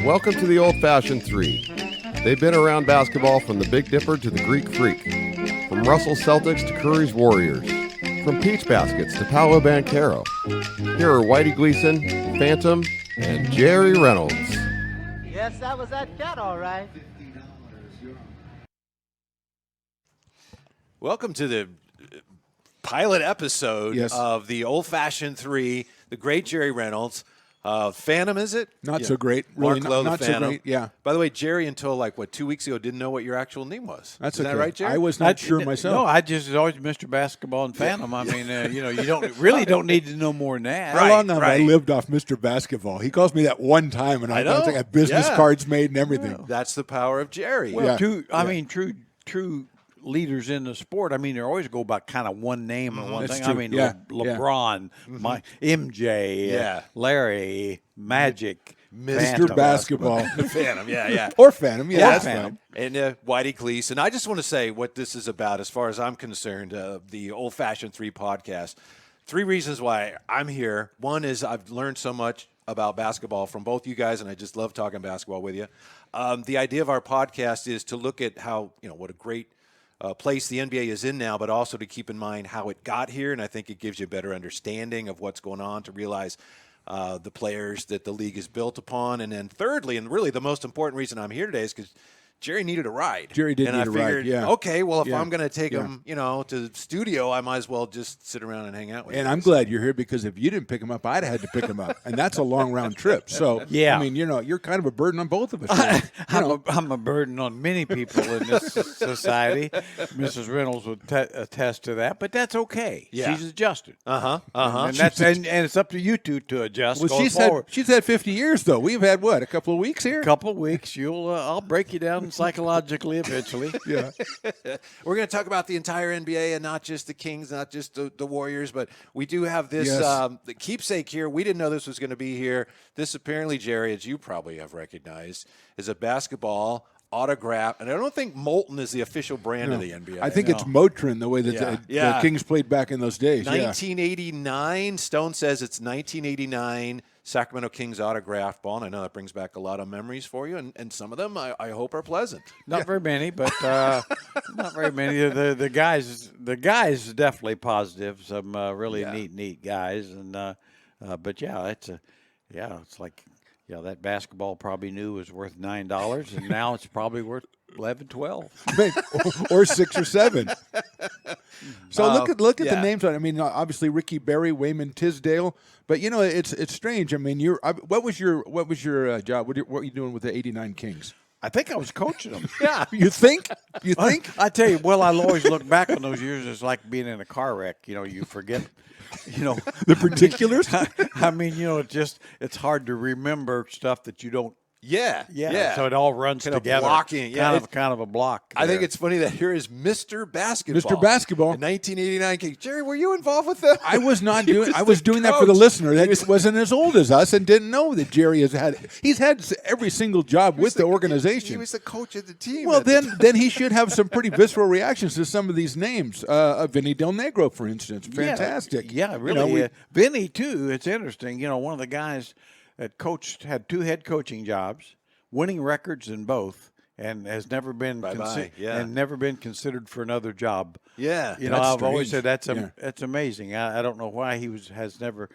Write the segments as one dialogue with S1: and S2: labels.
S1: Welcome to the Old-Fashioned Three. They've been around basketball from the Big Dipper to the Greek Freak, from Russell Celtics to Curry's Warriors, from Peach Baskets to Paolo Banchero. Here are Whitey Gleason, Phantom, and Jerry Reynolds.
S2: Yes, that was that cat, all right.
S3: Welcome to the pilot episode
S4: Yes.
S3: of the Old-Fashioned Three, the great Jerry Reynolds. Phantom, is it?
S4: Not so great. Really
S3: Mark Lowe,
S4: not
S3: the
S4: so
S3: Phantom.
S4: great, yeah.
S3: By the way, Jerry, until 2 weeks ago, didn't know what your actual name was.
S4: That's
S3: Is
S4: okay.
S3: that right, Jerry?
S4: I was not sure myself.
S5: No, I just always Mr. Basketball and Phantom. I mean, you don't need to know more than that.
S4: How long have I
S3: right.
S4: lived off Mr. Basketball? He calls me that one time, and I
S3: know.
S4: think I have business
S3: Yeah.
S4: cards made and everything.
S3: That's the power of Jerry.
S5: Well,
S4: Yeah.
S5: true leaders in the sport. I mean, they always go by kind of one name or one
S4: That's
S5: thing.
S4: true.
S5: I mean,
S4: Yeah.
S5: LeBron, my MJ,
S3: Yeah.
S5: Larry, Magic,
S4: Mr.
S5: Phantom.
S4: Basketball.
S3: Phantom, yeah.
S4: Or Phantom, yeah,
S5: Or
S4: that's
S5: Phantom.
S4: fine.
S3: And Whitey Gleason. I just want to say what this is about as far as I'm concerned, the Old-Fashioned Three podcast. 3 reasons why I'm here. One is I've learned so much about basketball from both you guys, and I just love talking basketball with you. The idea of our podcast is to look at how, what a great place the NBA is in now, but also to keep in mind how it got here, and I think it gives you a better understanding of what's going on, to realize the players that the league is built upon. And then thirdly, and really the most important reason I'm here today, is because Jerry needed a ride.
S4: Jerry did
S3: and
S4: need
S3: I
S4: a ride,
S3: figured,
S4: yeah.
S3: okay, well, if
S4: Yeah.
S3: I'm going to take
S4: Yeah.
S3: him, to the studio, I might as well just sit around and hang out with him.
S4: And I'm glad you're here, because if you didn't pick him up, I'd have had to pick him up. And that's a long round trip. So,
S5: Yeah.
S4: I mean, you're kind of a burden on both of us.
S5: I'm a burden on many people in this society. Mrs. Reynolds would attest to that, but that's okay.
S3: Yeah.
S5: She's adjusted.
S3: Uh-huh.
S5: And it's up to you two to adjust.
S4: Well,
S5: going forward.
S4: she's had 50 years, though. We've had, what, a couple of weeks here?
S5: Couple of weeks, I'll break you down psychologically eventually.
S4: Yeah.
S3: We're going to talk about the entire NBA and not just the Kings, not just the Warriors, but we do have this
S4: Yes.
S3: the keepsake here. We didn't know this was going to be here. This apparently, Jerry, as you probably have recognized, is a basketball autograph. And I don't think Molten is the official brand of the NBA.
S4: I think it's Motrin, the way that
S3: Yeah.
S4: the Kings played back in those days.
S3: 1989. Stone says it's 1989 Sacramento Kings autograph ball. And I know that brings back a lot of memories for you, and some of them I hope are pleasant.
S5: Not very many, but not very many. The guys definitely positive. Some really neat guys, and but it's like that basketball probably knew was worth $9, and now it's probably worth 11, 12.
S4: Or 6 or 7. So look at
S3: yeah.
S4: the names on it. I mean, obviously Ricky Berry, Wayman Tisdale, but it's strange. I mean, what was your job? What were you doing with the '89 Kings?
S5: I think I was coaching them.
S3: Yeah.
S4: You think? You think?
S5: I tell you, well, I'll always look back on those years. It's like being in a car wreck. You forget.
S4: The particulars?
S5: I mean, it's hard to remember stuff that you don't.
S3: Yeah.
S5: So it all runs
S3: Kind of
S5: together.
S3: blocking. Yeah,
S5: kind of a block.
S3: I think
S5: there.
S3: it's funny that here is Mr. Basketball.
S4: Mr. Basketball.
S3: In 1989 Kings. Jerry, were you involved with them?
S4: I was not
S3: He
S4: doing.
S3: was
S4: I was
S3: the
S4: doing that for the
S3: coach.
S4: listener that wasn't as old as us and didn't know that Jerry has had. He's had every single job with the organization.
S3: He was the coach of the team.
S4: Well,
S3: at the
S4: then he should have some pretty visceral reactions to some of these names. Vinny Del Negro, for instance, fantastic.
S5: Yeah,
S4: You
S5: really.
S4: know,
S5: Vinny too. It's interesting. One of the guys that had 2 head coaching jobs, winning records in both, and has never been and never been considered for another job.
S3: Yeah,
S5: I've always said that's
S4: Yeah.
S5: that's amazing. I don't know why he has never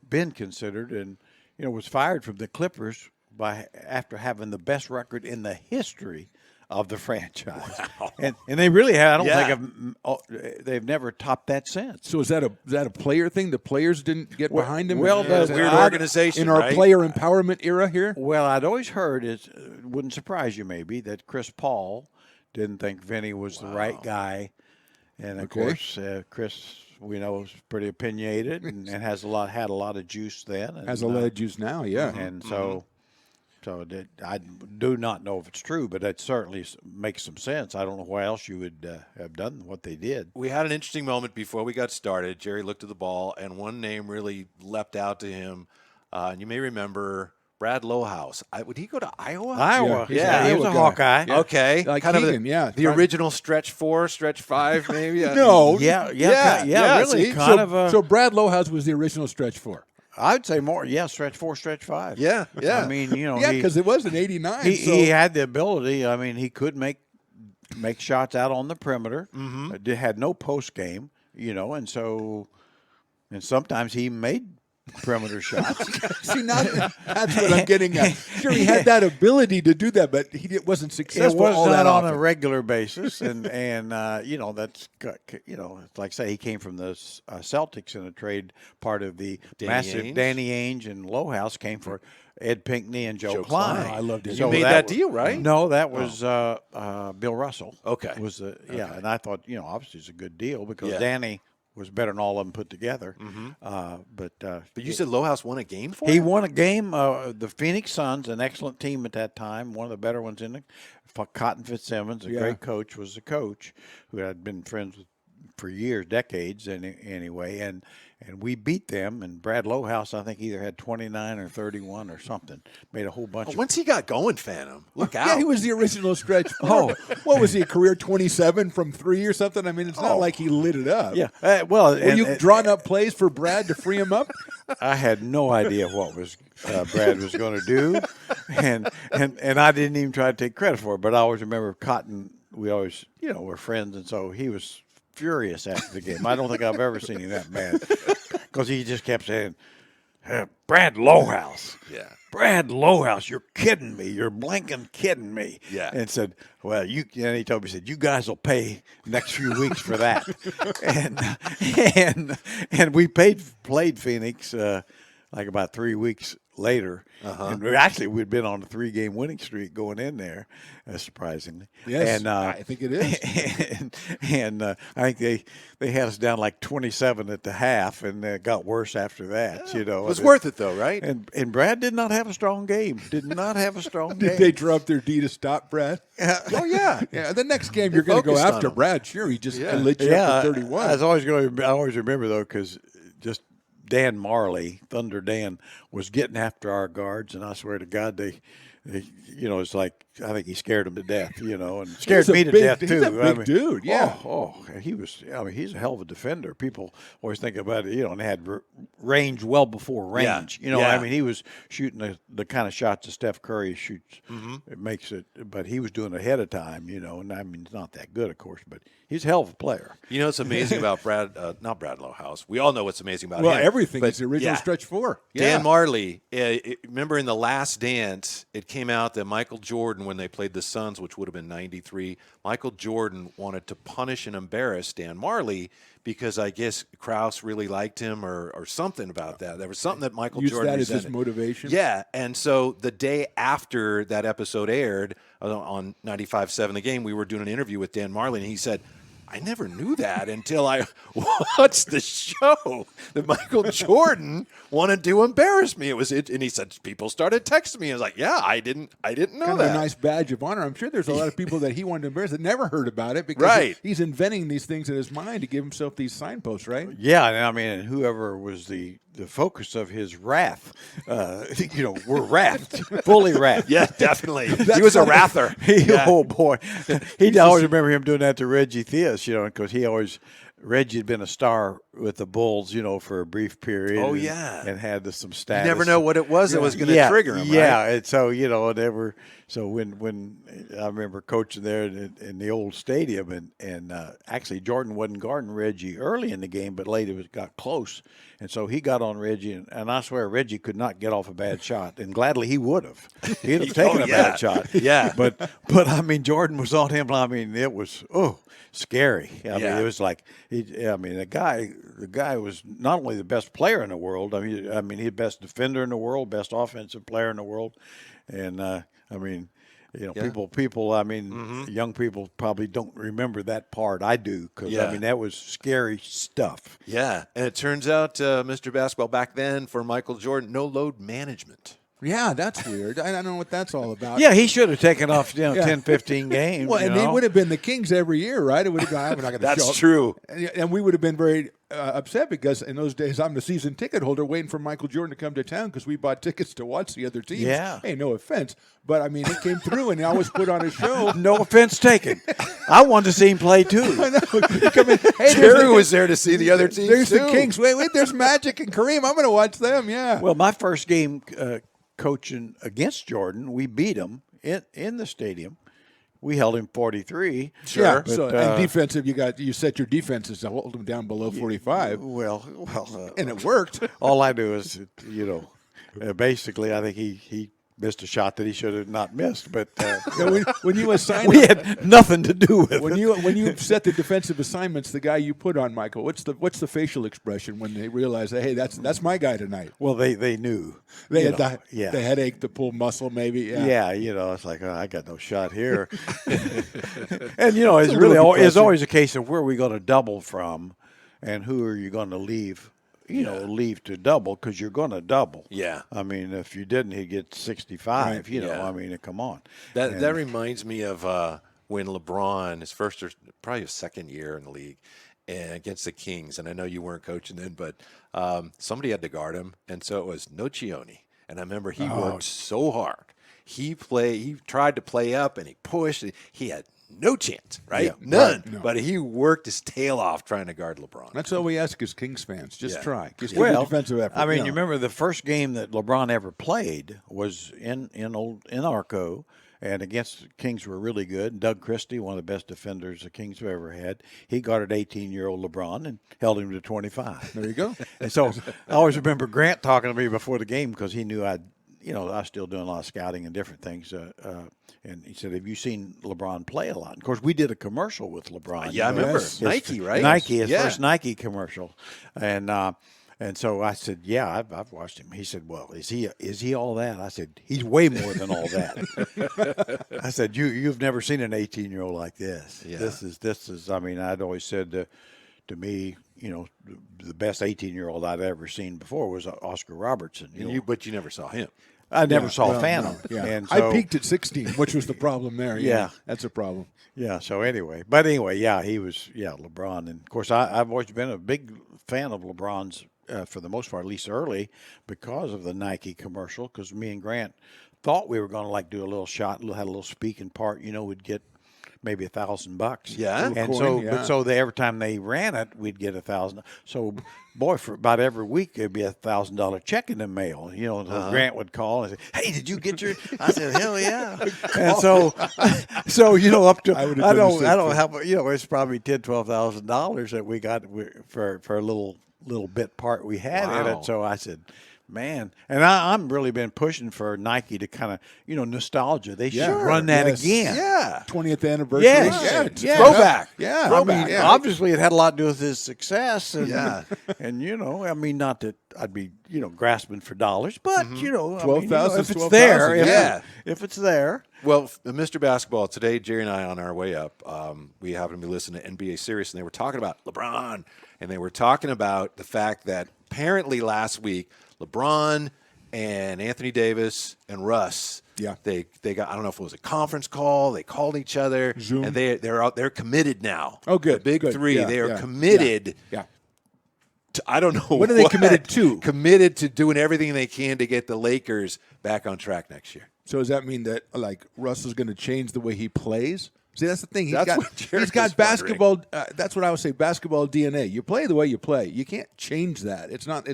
S5: been considered, and was fired from the Clippers after having the best record in the history of the franchise. Wow. And they really have. I don't think they've never topped that since.
S4: So is that a player thing? The players didn't get behind him.
S5: well,
S3: It's a weird organization
S4: in our
S3: right?
S4: player empowerment era here.
S5: Well, I'd always heard it wouldn't surprise you maybe that Chris Paul didn't think Vinny was the right guy, and of course Chris we know is pretty opinionated and had a lot of juice then. And,
S4: Has a lot of juice now, yeah.
S5: and so. So I do not know if it's true, but it certainly makes some sense. I don't know why else you would have done what they did.
S3: We had an interesting moment before we got started. Jerry looked at the ball, and one name really leapt out to him. And you may remember Brad Lohaus. Would he go to Iowa?
S5: Iowa.
S3: Yeah,
S5: he was a
S4: Iowa guy.
S5: Hawkeye.
S4: Yeah.
S3: Okay,
S4: Like
S3: kind
S4: Keegan,
S3: of
S4: the
S3: the original stretch 4, stretch 5, maybe.
S4: No.
S5: Yeah, really,
S4: See?
S5: kind of a.
S4: So Brad Lohaus was the original stretch 4.
S5: I would say more. Yeah, stretch 4, stretch 5.
S3: Yeah.
S5: I mean,
S4: Yeah, because it was in '89.
S5: he had the ability. I mean, he could make shots out on the perimeter. Had no post game, and sometimes he made perimeter shots.
S4: See, now that's what I'm getting at. Sure, he had that ability to do that, but he wasn't
S5: It
S4: successful
S5: was
S4: all
S5: not
S4: that
S5: on
S4: often.
S5: a regular basis, and that's it's like say he came from the Celtics in a trade. Part of the massive
S3: Ainge.
S5: Danny Ainge and Lohaus came for Ed Pinckney and Joe Klein.
S4: Oh, I loved it.
S3: You made that deal, right?
S5: No, that was Bill Russell.
S3: Okay.
S5: And I thought obviously it's a good deal because
S3: Yeah.
S5: Danny was better than all of them put together. But
S3: you said Lohaus won a game for
S5: he
S3: him?
S5: won a game. The Phoenix Suns, an excellent team at that time, one of the better ones in it. Cotton Fitzsimmons, a great coach, was the coach who had been friends with for years, decades, anyway. And we beat them. And Brad Lohaus, I think, either had 29 or 31 or something. Made a whole bunch of.
S3: Once he got going, Phantom, look out.
S4: Yeah, he was the original stretch 4. What was he, a career 27 from 3 or something? I mean, it's not like he lit it up.
S5: Yeah.
S4: Were you drawing up plays for Brad to free him up?
S5: I had no idea what Brad was going to do, and I didn't even try to take credit for it. But I always remember Cotton. We always, were friends, and so he was furious after the game. I don't think I've ever seen him that bad because he just kept saying, "Brad Lohaus, Brad Lohaus, you're kidding me. You're blanking kidding me."
S3: Yeah.
S5: And said, "Well, and he told me, he said, you guys will pay next few weeks for that." and we played Phoenix like about 3 weeks later. And we'd been on a 3-game winning streak going in there, surprisingly.
S4: Yes,
S5: and,
S4: I think it is.
S5: And I think they had us down like 27 at the half, and it got worse after that.
S3: It was worth it, though, right?
S5: And Brad did not have a strong game. Did not have a strong game.
S4: Did they drop their D to stop Brad?
S3: Oh, yeah.
S4: Yeah, the next game you're going to go
S3: focused on
S4: after
S3: him.
S4: Brad. Sure, he just lit you up for 31.
S5: I always remember, though, because just Dan Marley, Thunder Dan, was getting after our guards, and I swear to God, they it's like I think he scared them to death, and scared me to death too.
S4: He's a big dude, yeah.
S5: He was. I mean, he's a hell of a defender. People always think about it, and they had range well before range.
S3: Yeah.
S5: I mean, he was shooting the kind of shots that Steph Curry shoots. It makes it, but he was doing it ahead of time, and I mean, he's not that good, of course, but he's a hell of a player.
S3: You know what's amazing about not Brad Lohaus. We all know what's amazing about him.
S4: Well, everything
S3: but,
S4: is the original stretch 4.
S3: Dan Marley, remember in The Last Dance, it came out that Michael Jordan, when they played the Suns, which would have been 93, Michael Jordan wanted to punish and embarrass Dan Marley because I guess Krause really liked him or something about that. There was something that Michael
S4: Used
S3: Jordan
S4: that as his
S3: resented.
S4: motivation?
S3: Yeah, and so the day after that episode aired on 95.7 The Game, we were doing an interview with Dan Marley, and he said, I never knew that until I watched the show that Michael Jordan wanted to embarrass me. And he said people started texting me. I was like, yeah, I didn't know
S4: Kind of
S3: that.
S4: a nice badge of honor. I'm sure there's a lot of people that he wanted to embarrass that never heard about it because he's inventing these things in his mind to give himself these signposts, right?
S5: Yeah, and I mean, whoever was the focus of his wrath, we're wrathed, fully wrathed.
S3: Yeah, definitely. He was a wrather.
S5: Oh boy, I always remember him doing that to Reggie Theus, because Reggie had been a star with the Bulls, for a brief period.
S3: Oh,
S5: and,
S3: yeah.
S5: and had some status.
S3: You never know what it was that was going to trigger him.
S5: Yeah,
S3: right?
S5: and so whatever. So when I remember coaching there in the old stadium, and actually Jordan wasn't guarding Reggie early in the game, but late it got close, and so he got on Reggie, and I swear Reggie could not get off a bad shot, and gladly he would have. He'd have taken a bad shot.
S3: Yeah,
S5: but I mean Jordan was on him. I mean it was scary. I mean it was like the guy was not only the best player in the world. I mean he's the best defender in the world, best offensive player in the world, and people. I mean, young people probably don't remember that part. I do because I mean that was scary stuff.
S3: Yeah, and it turns out, Mr. Basketball back then for Michael Jordan, no load management.
S4: Yeah, that's weird. I don't know what that's all about.
S5: Yeah, he should have taken off 10, 15 games.
S4: Well, and they would have been the Kings every year, right? It would have gone, I'm not going to
S3: That's
S4: show up.
S3: true.
S4: And we would have been very upset because in those days I'm the season ticket holder waiting for Michael Jordan to come to town because we bought tickets to watch the other teams.
S5: Yeah.
S4: Hey, no offense, but I mean it came through and I was put on a show.
S5: No offense taken. I wanted to see him play too.
S4: I know. You come in, hey,
S3: Jerry was there to see the other teams
S4: there's
S3: too.
S4: the Kings. Wait, there's Magic and Kareem. I'm going to watch them. Yeah.
S5: Well, my first game coaching against Jordan, we beat him in the stadium. We held him 43.
S4: Yeah.
S5: But,
S4: So and defensive, you set your defenses to hold them down below 45,
S5: well,
S4: and it worked.
S5: all I do is, basically, I think he missed a shot that he should have not missed. But
S4: when you assign
S5: we had nothing to do with
S4: when
S5: it.
S4: you set the defensive assignments, the guy you put on, Michael, what's the facial expression when they realize that, hey, that's my guy tonight?
S5: Well, they knew.
S4: They
S5: you
S4: had
S5: know,
S4: the headache, the pull muscle, maybe.
S5: Yeah, it's like, I got no shot here. And, it's
S4: a
S5: really
S4: little
S5: it's
S4: depressing.
S5: always a case of where are we going to double from and who are you going to leave, leave to double because you're going to double.
S3: Yeah.
S5: I mean, if you didn't, he'd get 65,
S4: Right.
S3: Yeah.
S5: I mean, come on.
S3: That reminds me of when LeBron, his first or probably his second year in the league, and against the Kings. And I know you weren't coaching then, but somebody had to guard him, and so it was Nocioni. And I remember he worked so hard. He tried to play up, and he pushed. He had no chance, right?
S4: Yeah,
S3: None.
S4: right, no.
S3: But he worked his tail off trying to guard LeBron.
S4: That's all we ask as Kings fans. Just
S3: Yeah.
S4: try. Just give a
S5: Well,
S4: defensive effort.
S5: I mean,
S4: Yeah.
S5: you remember the first game that LeBron ever played was in Arco, and against the Kings were really good. Doug Christie, one of the best defenders the Kings have ever had, he guarded 18-year-old LeBron and held him to 25.
S4: There you go.
S5: And so I always remember Grant talking to me before the game because he knew I was still doing a lot of scouting and different things. And he said, "Have you seen LeBron play a lot?" Of course, we did a commercial with LeBron.
S3: Yeah, I remember.
S4: Yes.
S3: Nike, right?
S5: Nike, his
S3: Yeah.
S5: first Nike commercial, and so I said, "Yeah, I've watched him." He said, "Well, is he all that?" I said, "He's way more than all that." I said, "You've never seen an 18-year-old like this.
S3: Yeah.
S5: This is. I mean, I'd always said to me, the best 18-year-old I'd ever seen before was Oscar Robertson.
S3: But you never saw him.
S5: I never saw
S4: Well,
S5: Phantom.
S4: Yeah.
S5: And
S4: I
S5: so,
S4: peaked at 16, which was the problem there.
S5: Yeah.
S4: That's a problem.
S5: Yeah. So anyway, yeah, he was LeBron, and of course I've always been a big fan of LeBron's for the most part, at least early, because of the Nike commercial. Because me and Grant thought we were going to do a little shot, had a little speaking part. We'd get maybe $1,000.
S3: Yeah.
S5: And
S4: coin, yeah.
S5: every time they ran it, we'd get $1,000. So, boy, for about every week there'd be $1,000 check in the mail. Grant would call and say, "Hey, did you get your?" I said, "Hell yeah!" And so up to
S4: I would have
S5: I
S4: done the
S5: don't
S4: same
S5: I don't
S4: thing.
S5: have it's probably $12,000 that we got for a little bit part we had in
S3: Wow.
S5: it. So I said, man, and I'm really been pushing for Nike to kind of nostalgia. They should
S4: Yeah.
S5: run that
S4: Yes.
S5: again.
S3: Yeah.
S4: 20th anniversary.
S5: Yes.
S4: Yeah. it's-
S5: Yeah.
S3: Throwback.
S4: Yeah.
S3: Throwback.
S4: I mean, yeah.
S5: Obviously, it had a lot to do with his success, and
S3: Yeah.
S5: and I mean, not that I'd be grasping for dollars, but I mean,
S4: 12,000
S5: if
S4: is
S5: it's there,
S4: 12,000,
S3: yeah.
S5: if it's there,
S3: Well, Mr. Basketball, today, Jerry and I, on our way up, we happened to be listening to NBA Sirius, and they were talking about LeBron, and they were talking about the fact that apparently last week, LeBron and Anthony Davis and Russ,
S4: Yeah.
S3: they got, I don't know if it was a conference call, they called each other,
S4: Zoom.
S3: and they're committed now.
S4: Oh, good,
S3: The big
S4: good.
S3: three,
S4: Yeah,
S3: they are
S4: yeah,
S3: committed.
S4: Yeah.
S3: I don't know
S4: What are they committed to?
S3: Committed to doing everything they can to get the Lakers back on track next year.
S4: So does that mean that Russell's going to change the way he plays? See, that's the thing.
S3: That's what Jared
S4: he's got
S3: was
S4: basketball. That's what I would say. Basketball DNA. You play the way you play. You can't change that. It's not.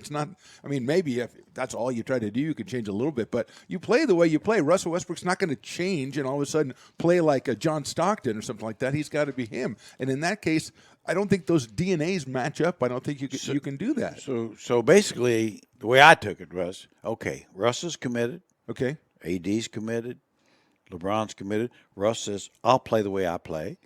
S4: I mean, maybe if that's all you try to do, you can change a little bit. But you play the way you play. Russell Westbrook's not going to change and all of a sudden play like a John Stockton or something like that. He's got to be him. And in that case, I don't think those DNAs match up. I don't think you can do that.
S5: so basically, the way I took it was, okay, Russ is committed,
S4: Okay.
S5: AD's committed, LeBron's committed. Russ says, "I'll play the way I play."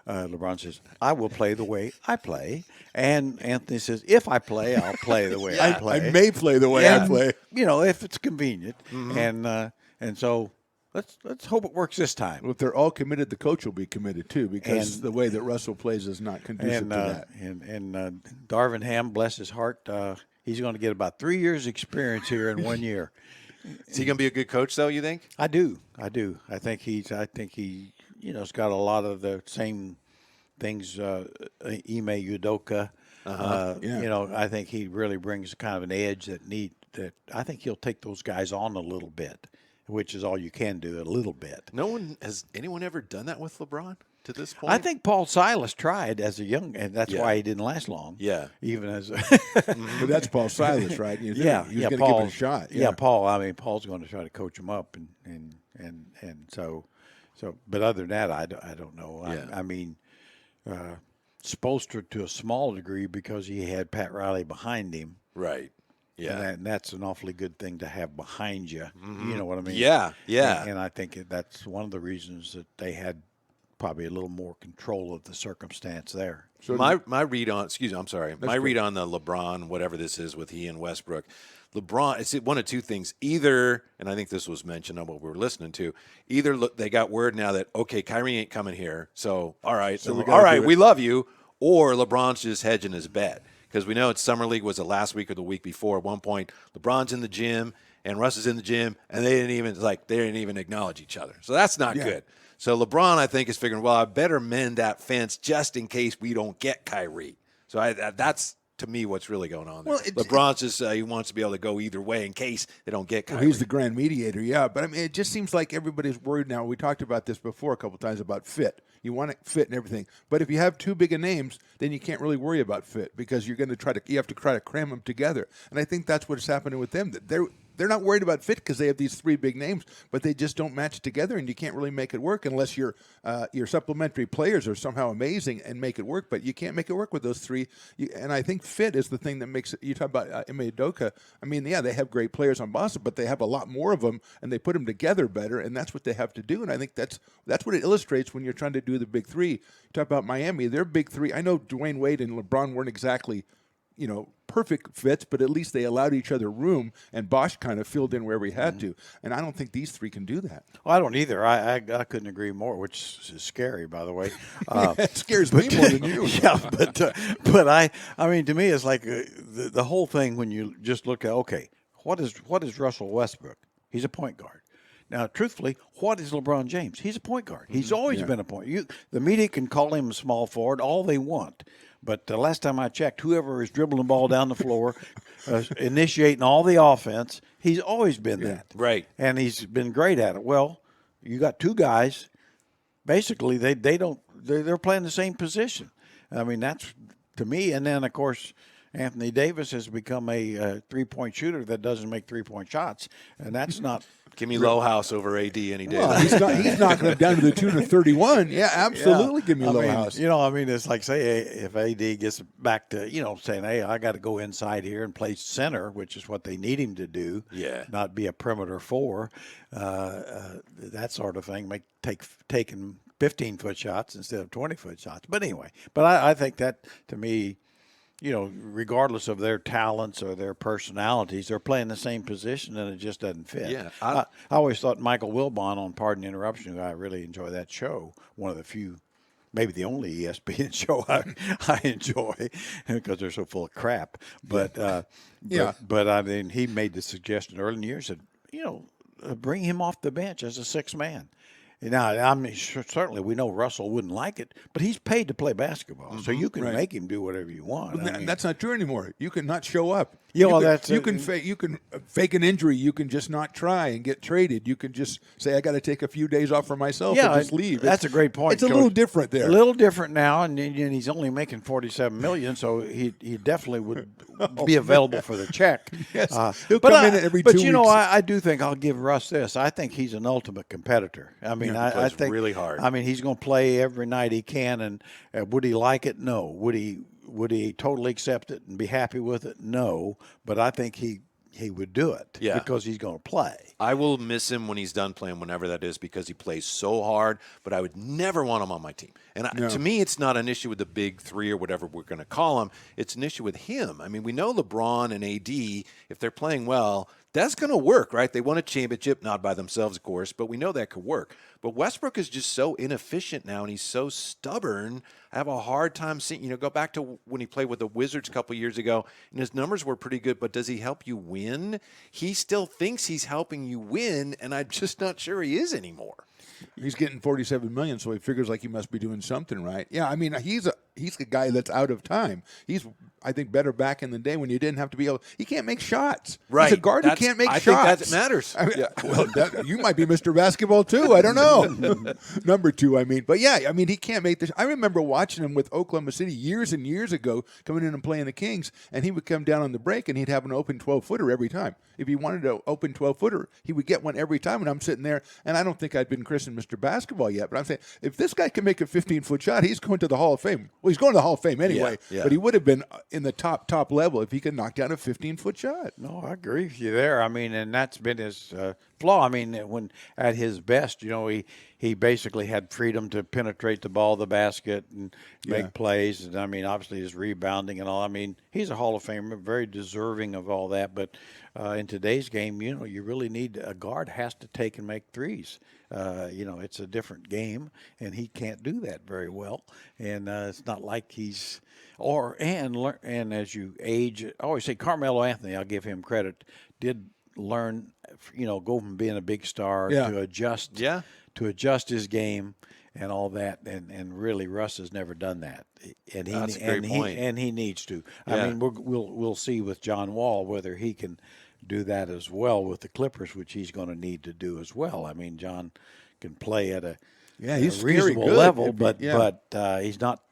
S5: LeBron says, "I will play the way I play," and Anthony says, "If I play, I'll play the way I play."
S4: I may play the way I
S5: And,
S4: play.
S5: if it's convenient, and so let's hope it works this time.
S4: Well, if they're all committed, the coach will be committed too, because
S5: And-
S4: the way that Russell plays is not conducive
S5: And
S4: to that.
S5: and Darvin Ham, bless his heart, he's going to get about 3 years' experience here in 1 year.
S3: Is he going to be a good coach, though, you think?
S5: I do. I think he has got a lot of the same things. Ime Udoka, You know, I think he really brings kind of an edge that I think he'll take those guys on a little bit, which is all you can do, a little bit.
S3: Has anyone ever done that with LeBron to this point?
S5: I think Paul Silas tried as a young, and that's why he didn't last long.
S3: Yeah.
S5: Even as
S4: But that's Paul Silas, right? He's going to give it a shot.
S5: Yeah, Paul. I mean, Paul's going to try to coach him up, and so. But other than that, I don't know.
S3: Yeah.
S5: I mean, Spoelstra to a small degree because he had Pat Riley behind him.
S3: Right. Yeah.
S5: And that's an awfully good thing to have behind you. You know what I mean?
S3: Yeah. Yeah.
S5: And I think that's one of the reasons that they had probably a little more control of the circumstance there.
S3: So my read on read on the LeBron, whatever this is with he and Westbrook. LeBron, it's one of two things. Either, and I think this was mentioned on what we were listening to, either they got word now that, okay, Kyrie ain't coming here, so all right, we love you, or LeBron's just hedging his bet. Because we know it's Summer League was the last week or the week before. At one point, LeBron's in the gym and Russ is in the gym, and they didn't even acknowledge each other. So that's not good. So LeBron, I think, is figuring, well, I better mend that fence just in case we don't get Kyrie. So that's, to me, what's really going on there. Well, LeBron's just he wants to be able to go either way in case they don't get Kyrie.
S4: Well, he's the grand mediator, yeah. But, I mean, it just seems like everybody's worried now. We talked about this before a couple times about fit. You want it fit and everything. But if you have too big of names, then you can't really worry about fit because you have to try to cram them together. And I think that's what's happening with them. That they're not worried about fit because they have these three big names, but they just don't match together, and you can't really make it work unless your supplementary players are somehow amazing and make it work. But you can't make it work with those three. And I think fit is the thing that makes it. You talk about Ime Udoka. I mean, yeah, they have great players on Boston, but they have a lot more of them, and they put them together better, and that's what they have to do. And I think that's what it illustrates when you're trying to do the big three. You talk about Miami, their big three. I know Dwayne Wade and LeBron weren't exactly, perfect fits, but at least they allowed each other room, and Bosch kind of filled in wherever he had to. And I don't think these three can do that.
S5: Well, I don't either. I couldn't agree more, which is scary, by the way.
S4: It scares me more than you.
S5: Yeah, but I mean, to me, it's like the whole thing when you just look at, okay, what is Russell Westbrook? He's a point guard. Now, truthfully, what is LeBron James? He's a point guard. He's always been a point. The media can call him a small forward all they want. But the last time I checked, whoever is dribbling the ball down the floor, initiating all the offense, he's always been that.
S3: Right.
S5: And he's been great at it. Well, you got two guys, basically they're playing the same position. I mean, that's to me. And then, of course, Anthony Davis has become a three-point shooter that doesn't make three-point shots, and that's not.
S3: Give me Lowhouse over AD any day.
S4: Well, he's knocking them down to the 2 to 31. Yeah, absolutely. Give me Lowhouse.
S5: It's like, say, if AD gets back to, saying, hey, I got to go inside here and play center, which is what they need him to do.
S3: Yeah.
S5: Not be a perimeter four. That sort of thing, taking 15-foot shots instead of 20-foot shots. But anyway, I think that, to me, regardless of their talents or their personalities, they're playing the same position, and it just doesn't fit.
S3: Yeah,
S5: I always thought Michael Wilbon on Pardon the Interruption, who I really enjoy that show, one of the few, maybe the only ESPN show I enjoy because they're so full of crap. But but I mean, he made the suggestion early in the year, said, bring him off the bench as a sixth man. Now, I mean, certainly we know Russell wouldn't like it, but he's paid to play basketball, so you can make him do whatever you want.
S4: That's not true anymore. You can not show up.
S5: You
S4: can fake an injury. You can just not try and get traded. You can just say, I got to take a few days off for myself and just leave.
S5: That's a great point.
S4: It's a little different there.
S5: A little different now, and he's only making $47 million, so he definitely would be available for the check.
S4: Yes, he'll come in every 2 weeks.
S5: But I do think I'll give Russ this. I think he's an ultimate competitor. I mean, I think
S3: really hard.
S5: I mean, he's going to play every night he can, and would he like it? No. Would he totally accept it and be happy with it? No. But I think he would do it because he's going to play.
S3: I will miss him when he's done playing, whenever that is, because he plays so hard, but I would never want him on my team. And to me, it's not an issue with the big three or whatever we're going to call them. It's an issue with him. I mean, we know LeBron and AD, if they're playing well, that's going to work, right? They won a championship, not by themselves, of course, but we know that could work. But Westbrook is just so inefficient now, and he's so stubborn. I have a hard time seeing, go back to when he played with the Wizards a couple years ago, and his numbers were pretty good, but does he help you win? He still thinks he's helping you win, and I'm just not sure he is anymore.
S4: He's getting $47 million, so he figures like he must be doing something right. Yeah, I mean, he's a guy that's out of time. I think, better back in the day when you didn't have to be able. He can't make shots.
S3: Right.
S4: He's a guard who can't make
S3: I
S4: shots.
S3: think that matters.
S4: I mean, well, you might be Mr. Basketball too. I don't know. Number 2, I mean. But yeah, I mean, he can't make this. I remember watching him with Oklahoma City years and years ago, coming in and playing the Kings, and he would come down on the break and he'd have an open 12-footer every time. If he wanted an open 12-footer, he would get one every time. And I'm sitting there, and I don't think I'd been christened Mr. Basketball yet, but I'm saying, if this guy can make a 15-foot shot, he's going to the Hall of Fame. Well, he's going to the Hall of Fame anyway,
S3: Yeah.
S4: but he would have been in the top level if he could knock down a 15-foot shot.
S5: No, I agree with you there. I mean, and that's been his flaw. I mean, when at his best, he basically had freedom to penetrate the ball, the basket, and make plays. And I mean, obviously his rebounding and all. I mean, he's a Hall of Famer, very deserving of all that. But in today's game, you really need a guard has to take and make threes. It's a different game, and he can't do that very well. And it's not like he's and as you age, I always say Carmelo Anthony, I'll give him credit, did learn, go from being a big star to adjust his game and all that, and really Russ has never done that, and
S3: That's a great point.
S5: He needs to.
S3: Yeah.
S5: I mean, we'll see with John Wall whether he can do that as well with the Clippers, which he's going to need to do as well. I mean, John can play at a
S4: he's
S5: reasonable
S4: good.
S5: level, but he's not.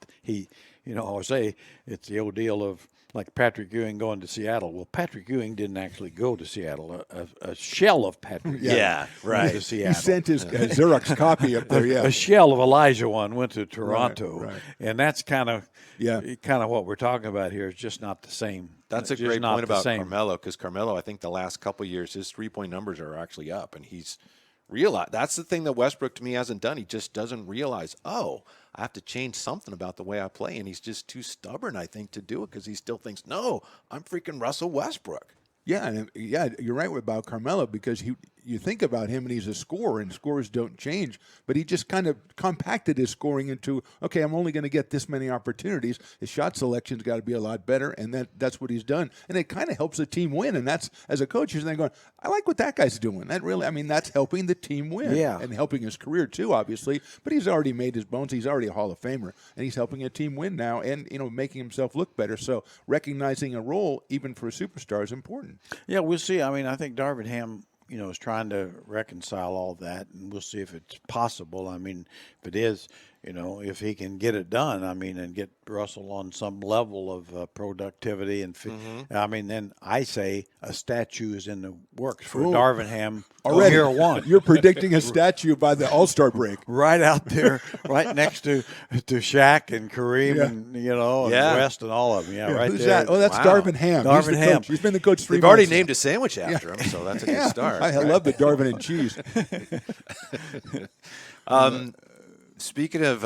S5: I always say it's the old deal of like Patrick Ewing going to Seattle. Well, Patrick Ewing didn't actually go to Seattle. A shell of Patrick Ewing went to Seattle.
S4: He sent his Xerox copy up there,
S5: A shell of Elijah one went to Toronto.
S4: Right.
S5: And that's kind of what we're talking about here. It's just not the same.
S3: That's a
S5: It's
S3: great
S5: just not
S3: point
S5: the
S3: about
S5: same.
S3: Carmelo, because Carmelo, I think the last couple of years, his three-point numbers are actually up, and he's realized. That's the thing that Westbrook, to me, hasn't done. He just doesn't realize, I have to change something about the way I play, and he's just too stubborn, I think, to do it, because he still thinks, no, I'm freaking Russell Westbrook.
S4: Yeah, you're right about Carmelo, because you think about him and he's a scorer, and scores don't change, but he just kind of compacted his scoring into, okay, I'm only going to get this many opportunities. His shot selection's got to be a lot better, and that's what he's done, and it kind of helps the team win. And that's, as a coach, you're then going, I like what that guy's doing. That's helping the team win, and helping his career too, obviously. But he's already made his bones. He's already a Hall of Famer, and he's helping a team win now, and making himself look better. So recognizing a role, even for a superstar, is important.
S5: Yeah, we'll see. I mean, I think Darvin Ham, is trying to reconcile all that, and we'll see if it's possible. I mean, if it is, if he can get it done, I mean, and get Russell on some level of productivity and I mean, then I say a statue is in the works for Darvin Ham
S4: already.
S5: Year one.
S4: You're predicting a statue by the All-Star break.
S5: Right out there, right next to Shaq and Kareem and and West and all of them. Yeah, right
S4: Who's
S5: there.
S4: that? Oh, that's
S3: Wow.
S4: Darvin Ham.
S5: Darvin
S4: He's the
S5: Ham.
S4: coach. He's been the coach 3
S3: They've already
S4: months.
S3: named a sandwich after him, so that's a good start.
S4: I love the Darvin and cheese.
S3: Speaking of,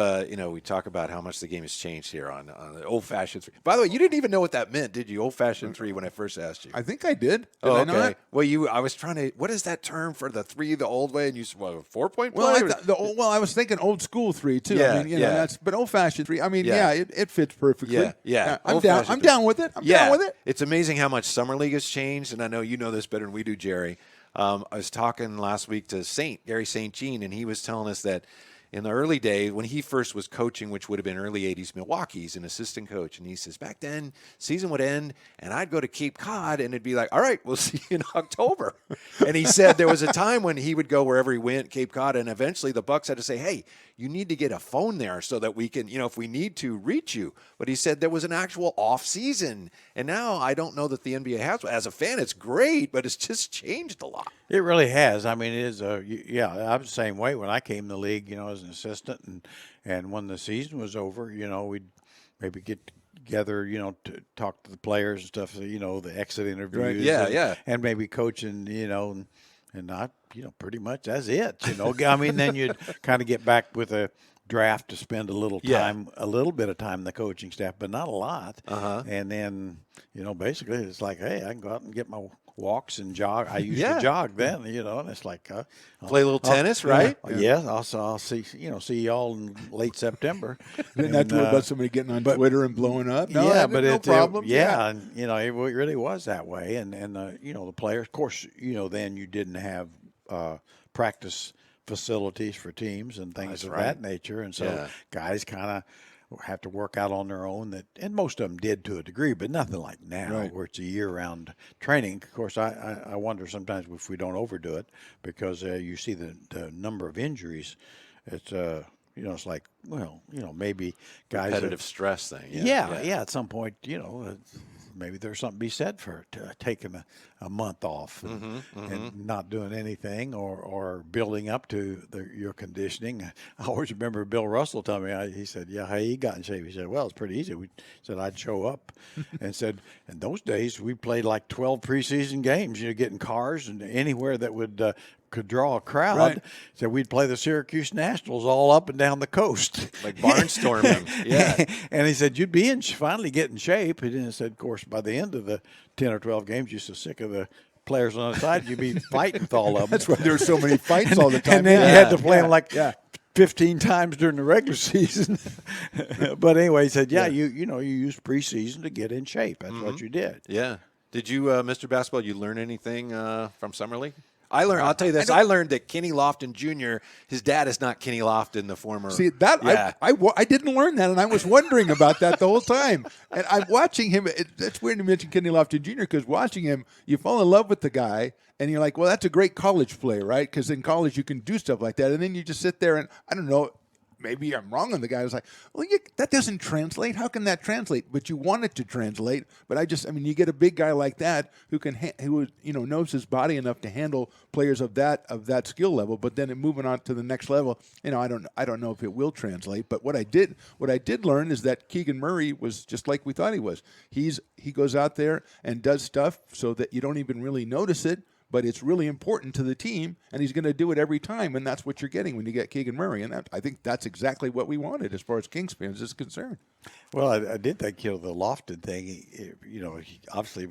S3: we talk about how much the game has changed here on the old-fashioned three. By the way, you didn't even know what that meant, did you? Old-fashioned three, when I first asked you.
S4: I think I did.
S3: Oh,
S4: I
S3: okay.
S4: know that?
S3: Well, I was trying to. What is that term for the three the old way? And you said, 4-point play.
S4: I was thinking old school three too.
S3: Yeah,
S4: I mean, but old fashioned three. I mean,
S3: Yeah.
S4: it fits perfectly.
S3: Yeah.
S4: I'm down. I'm down with it. I'm down with it.
S3: It's amazing how much summer league has changed, and I know you know this better than we do, Jerry. I was talking last week to Gary St. Jean, and he was telling us that in the early days, when he first was coaching, which would have been early 80s, Milwaukee, he's an assistant coach. And he says, back then, season would end, and I'd go to Cape Cod, and it'd be like, all right, we'll see you in October. And he said there was a time when he would go wherever he went, Cape Cod, and eventually the Bucks had to say, hey, you need to get a phone there so that we can, if we need to, reach you. But he said there was an actual off season. And now I don't know that the NBA has. As a fan, it's great, but it's just changed a lot.
S5: It really has. I mean, it is I was the same way when I came in the league, as an assistant, and when the season was over, we'd maybe get together, to talk to the players and stuff, the exit interviews,
S3: Right. Yeah,
S5: and maybe coaching, and not, pretty much that's it, I mean, then you'd kind of get back with a draft to spend a little time, a little bit of time in the coaching staff, but not a lot. And then, basically it's like, hey, I can go out and get my walks and jog. I used to jog then, and it's like
S3: play a little tennis, right?
S5: Yeah, I'll see y'all in late September.
S4: Didn't have to worry about somebody getting on Twitter and blowing up. No, no problem.
S5: And it really was that way. And the players, of course, then you didn't have practice facilities for teams and things of that nature, and so guys kind of have to work out on their own. And most of them did to a degree, but nothing like now
S4: Right.
S5: where it's a year-round training. Of course, I wonder sometimes if we don't overdo it because you see the number of injuries. It's it's like, well, maybe guys
S3: Competitive stress thing.
S5: yeah. At some point, maybe there's something to be said for taking a month off and not doing anything or building up to your conditioning. I always remember Bill Russell telling me, he said, yeah, how you got in shape? He said, well, it's pretty easy. We said I'd show up and said, in those days, we played like 12 preseason games, getting cars and anywhere that could draw a crowd.
S4: Right.
S5: So we'd play the Syracuse Nationals all up and down the coast.
S3: Like barnstorming. Yeah.
S5: And he said, you'd be finally get in shape. And then said, of course, by the end of the 10 or 12 games, you're so sick of the players on the side, you'd be fighting with all of them.
S4: That's why there were so many fights all the time.
S5: And then you had to play them like
S4: yeah.
S5: 15 times during the regular season. But anyway, he said, you use preseason to get in shape. That's what you did.
S3: Yeah. Did you, Mr. Basketball, you learn anything from Summer League? I'll tell you this. I learned that Kenny Lofton Jr., his dad is not Kenny Lofton, the former.
S4: See, that
S3: Yeah.
S4: I didn't learn that, and I was wondering about that the whole time. And I'm watching him. It's weird to mention Kenny Lofton Jr. because watching him, you fall in love with the guy, and you're like, well, that's a great college player, right? Because in college you can do stuff like that, and then you just sit there and I don't know. Maybe I'm wrong on the guy. I was like, well, that doesn't translate. How can that translate? But you want it to translate. But you get a big guy like that who knows his body enough to handle players of that skill level. But then moving on to the next level, I don't know if it will translate. But what I did learn is that Keegan Murray was just like we thought he was. He goes out there and does stuff so that you don't even really notice it. But it's really important to the team, and he's going to do it every time, and that's what you're getting when you get Keegan Murray. And I think that's exactly what we wanted as far as Kings fans is concerned.
S5: Well, I did think the Lofton thing. He obviously it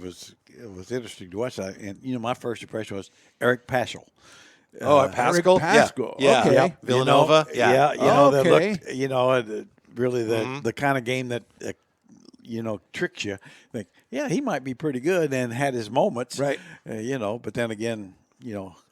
S5: was interesting to watch. And my first impression was Eric Paschal.
S3: Pascal?
S4: Pascal.
S3: Yeah.
S4: Okay.
S3: Yeah. Villanova?
S5: Yeah.
S4: Okay.
S5: That looked, really the kind of game that tricks you. Think, yeah, he might be pretty good and had his moments,
S4: right?
S5: But then again,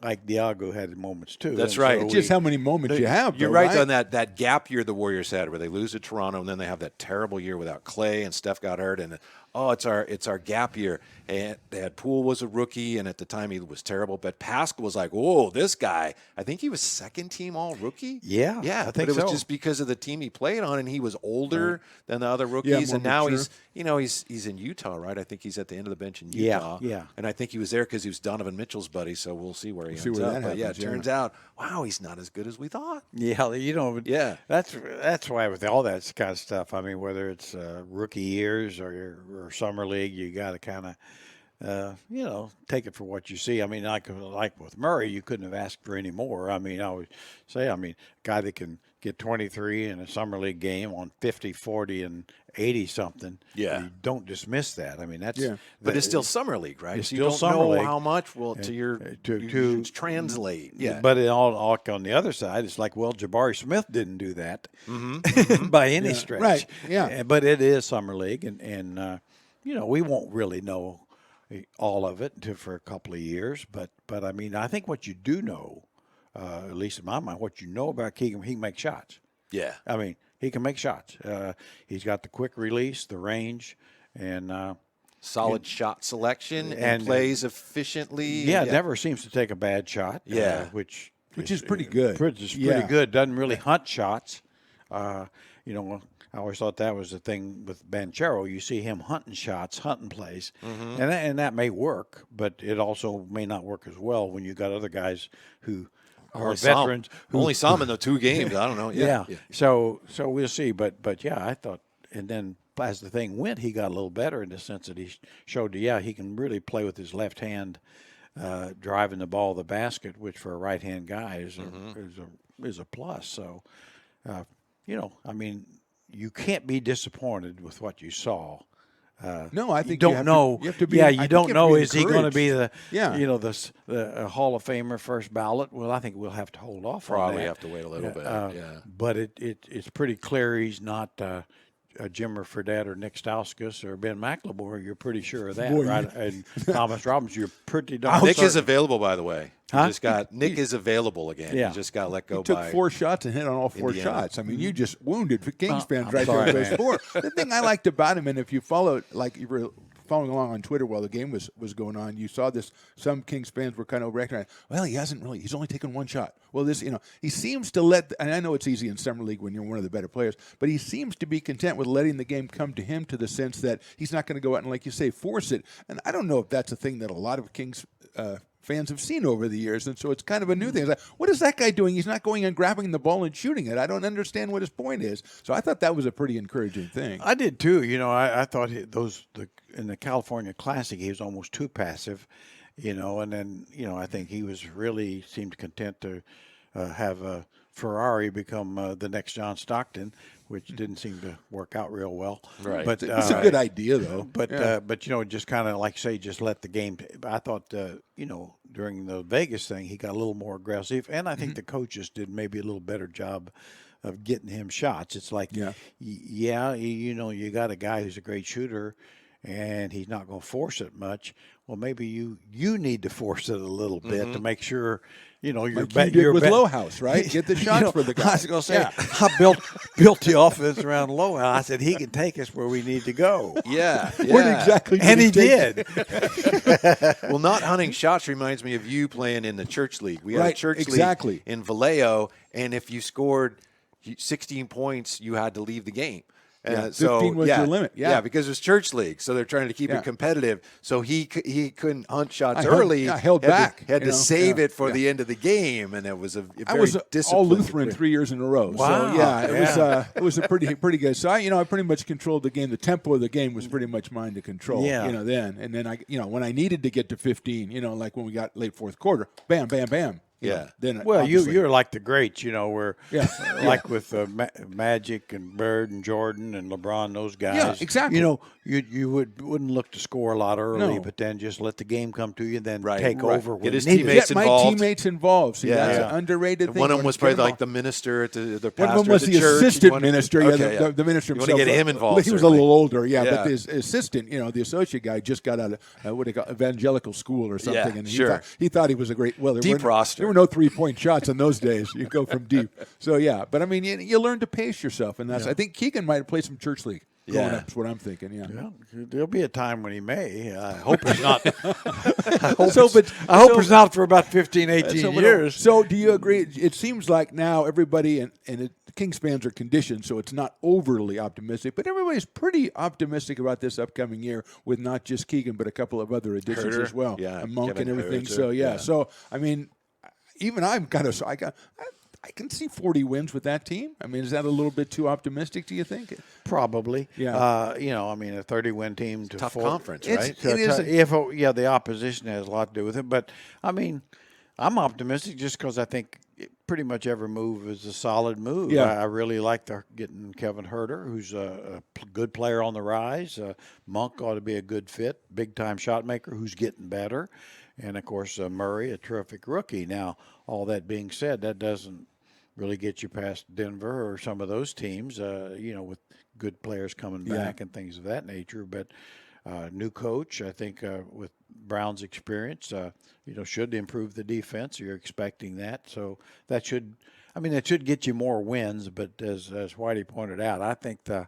S5: Ike Diago had his moments too.
S3: That's
S5: And
S3: right.
S4: It's just how many moments you have.
S3: You're
S4: though,
S3: right on that gap year the Warriors had where they lose to Toronto and then they have that terrible year without Clay and Steph got hurt and it's our gap year. And they had Poole was a rookie and at the time he was terrible. But Pascal was like, whoa, this guy. I think he was second team all rookie.
S5: Yeah,
S3: yeah.
S5: I think
S3: but it was
S5: so.
S3: just because of the team he played on and he was older than the other rookies.
S4: more
S3: And now
S4: mature.
S3: he's in Utah, right? I think he's at the end of the bench in Utah.
S5: Yeah.
S3: And I think he was there because he was Donovan Mitchell's buddy. So we'll see where he ends
S4: where
S3: up.
S4: that
S3: But yeah, it
S4: happens, yeah.
S3: turns out, wow, he's not as good as we thought.
S5: Yeah,
S3: Yeah.
S5: That's why with all that kind of stuff. I mean, whether it's rookie years or summer league, you got to kind of take it for what you see. I mean, like with Murray, you couldn't have asked for any more. I mean, I would say, a guy that can get 23 in a summer league game on 50, 40, and 80 something.
S3: Yeah.
S5: You don't dismiss that. I mean, that's
S3: But it's still summer league, right?
S5: It's
S3: So you
S5: still
S3: don't
S5: summer
S3: know
S5: league.
S3: how much will to translate. Yeah.
S5: But all on the other side, it's like, well, Jabari Smith didn't do that by any stretch.
S4: Right, yeah.
S5: But it is summer league, and we won't really know all of it for a couple of years. But I mean, I think what you do know, at least in my mind, what you know about Keegan, he can make shots.
S3: Yeah.
S5: I mean, he can make shots. He's got the quick release, the range, and
S3: Solid shot selection and
S5: and-
S3: plays efficiently.
S5: never seems to take a bad shot.
S3: Yeah.
S5: Which
S4: is pretty good.
S5: Pretty
S4: Yeah.
S5: good. Doesn't really hunt shots. I always thought that was the thing with Banchero. You see him hunting shots, hunting plays, and that may work, but it also may not work as well when you got other guys who are veterans.
S3: Only saw him in the 2 games. I don't know.
S5: Yeah. So we'll see. But yeah, I thought, and then as the thing went, he got a little better in the sense that he showed he can really play with his left hand, driving the ball to the basket, which for a right hand guy is a plus. So, I mean, you can't be disappointed with what you saw.
S4: No, I think
S5: you
S4: you
S5: don't know.
S4: You have to be.
S5: Yeah,
S4: I
S5: you
S4: think
S5: don't
S4: have
S5: know.
S4: be
S5: Is he going to be
S4: encouraged.
S5: the Hall of Famer first ballot? Well, I think we'll have to hold off.
S3: Probably
S5: on that.
S3: have to wait a little bit. Yeah.
S5: But it's pretty clear he's not Jimmer Fredette or Nick Stauskas or Ben McLemore, you're pretty sure of that,
S4: Boy,
S5: right? And Thomas Robbins, you're pretty darn
S3: Nick
S5: certain.
S3: is available, by the way.
S5: Huh?
S3: Nick is available again.
S5: Yeah.
S3: He just got let go
S4: He took
S3: by
S4: 4 shots and hit on all 4
S3: Indiana.
S4: shots. I mean, you just wounded Kings fans
S5: I'm
S4: right
S5: sorry,
S4: there with those
S5: man.
S4: 4. The thing I liked about him, and if you followed, like you were following along on Twitter while the game was going on, you saw this. Some Kings fans were kind of recognizing, well, he's only taken 1 shot. Well, he seems to let, and I know it's easy in summer league when you're one of the better players, but he seems to be content with letting the game come to him, to the sense that he's not going to go out and, like you say, force it. And I don't know if that's a thing that a lot of Kings fans have seen over the years, and so it's kind of a new thing. It's like, what is that guy doing? He's not going and grabbing the ball and shooting it. I don't understand what his point is. So I thought that was a pretty encouraging thing.
S5: I did too. I thought in the California Classic he was almost too passive, and then I think he was really seemed content to have a Ferrari become the next John Stockton, which didn't seem to work out real well.
S3: Right.
S5: But
S4: It's a good idea, though.
S5: But just kind of like say, just let the game. I thought during the Vegas thing, he got a little more aggressive, and I think the coaches did maybe a little better job of getting him shots. It's like, you got a guy who's a great shooter, and he's not going to force it much. Well, maybe you need to force it a little bit to make sure. You're
S4: Like you did with Lowhouse, right? Get the shots for the guy.
S5: I was going to say, I built the offense around Lowhouse. I said he can take us where we need to go.
S3: Yeah.
S4: What exactly?
S5: And he
S4: take?
S5: did.
S3: Well, not hunting shots reminds me of you playing in the church league. We had a
S4: Right,
S3: church
S4: exactly.
S3: league in Vallejo, and if you scored 16 points, you had to leave the game.
S4: 15 was your limit. Yeah.
S3: Because it was church league, so they're trying to keep
S4: Yeah.
S3: it competitive. So he couldn't hunt shots
S4: I held-
S3: early.
S4: I held
S3: Had to-
S4: back,
S3: had to save it for
S4: yeah.
S3: the end of the game, and it was a very
S4: I was all
S3: disciplined.
S4: Lutheran 3 years in a row.
S5: Wow.
S4: So yeah, it was a pretty good. So I pretty much controlled the game. The tempo of the game was pretty much mine to control.
S5: Yeah.
S4: Then I when I needed to get to 15, like when we got late fourth quarter, bam, bam, bam. Then
S5: Well,
S4: obviously-
S5: you're like the greats, where
S4: Yeah.
S5: like with Magic and Bird and Jordan and LeBron, those guys.
S4: Yeah, exactly.
S5: You wouldn't look to score a lot early,
S4: No.
S5: but then just let the game come to you, then
S3: Right.
S5: take
S3: Right.
S5: over.
S3: Get
S5: when
S3: his
S5: needed.
S3: teammates
S4: Get my
S3: involved.
S4: teammates involved. See,
S3: Yeah.
S4: that's
S3: Yeah.
S4: an underrated thing.
S3: One of them
S4: When
S3: was
S4: you
S3: probably
S4: get
S3: like the
S4: them
S3: minister at the
S4: all.
S3: pastor
S4: One of them was
S3: at
S4: the
S3: church.
S4: assistant
S3: You wanna-
S4: minister.
S3: Okay,
S4: The minister
S3: You
S4: himself.
S3: want to get him involved.
S4: He was a
S3: certainly.
S4: little older,
S3: Yeah.
S4: but his assistant, the associate guy, just got out of what they call evangelical school or something,
S3: Yeah,
S4: and
S3: sure.
S4: he thought he was a great. Well,
S3: Deep roster.
S4: There were no 3-point shots in those days. You go from deep. So yeah, but I mean, you learn to pace yourself, and that's. I think Keegan might have played some church league growing
S3: Yeah.
S4: up. Is what I'm thinking. Yeah.
S5: Well, there'll be a time when he may. I hope it's not. I hope, it's not for about 15, 18 years.
S4: So do you agree? It seems like now everybody and Kings fans are conditioned, so it's not overly optimistic, but everybody's pretty optimistic about this upcoming year with not just Keegan, but a couple of other additions
S3: Herter,
S4: as well,
S3: yeah,
S4: and Monk
S3: Kevin
S4: and everything.
S3: Herter,
S4: So
S3: yeah.
S4: so I mean, even I'm kind of I can see 40 wins with that team. I mean, is that a little bit too optimistic? Do you think?
S5: Probably.
S4: Yeah.
S5: A 30-win team to
S3: Tough
S5: 4
S3: conference,
S4: It's-
S3: right?
S4: it is
S5: the opposition has a lot to do with it. But I mean, I'm optimistic just because I think pretty much every move is a solid move.
S4: Yeah.
S5: I really like getting Kevin Herter, who's a good player on the rise. Monk ought to be a good fit, big-time shot maker who's getting better. And, of course, Murray, a terrific rookie. Now, all that being said, that doesn't really get you past Denver or some of those teams, with good players coming back and things of that nature. But new coach, I think, with Brown's experience, should improve the defense. You're expecting that. So that should get you more wins. But as Whitey pointed out, I think the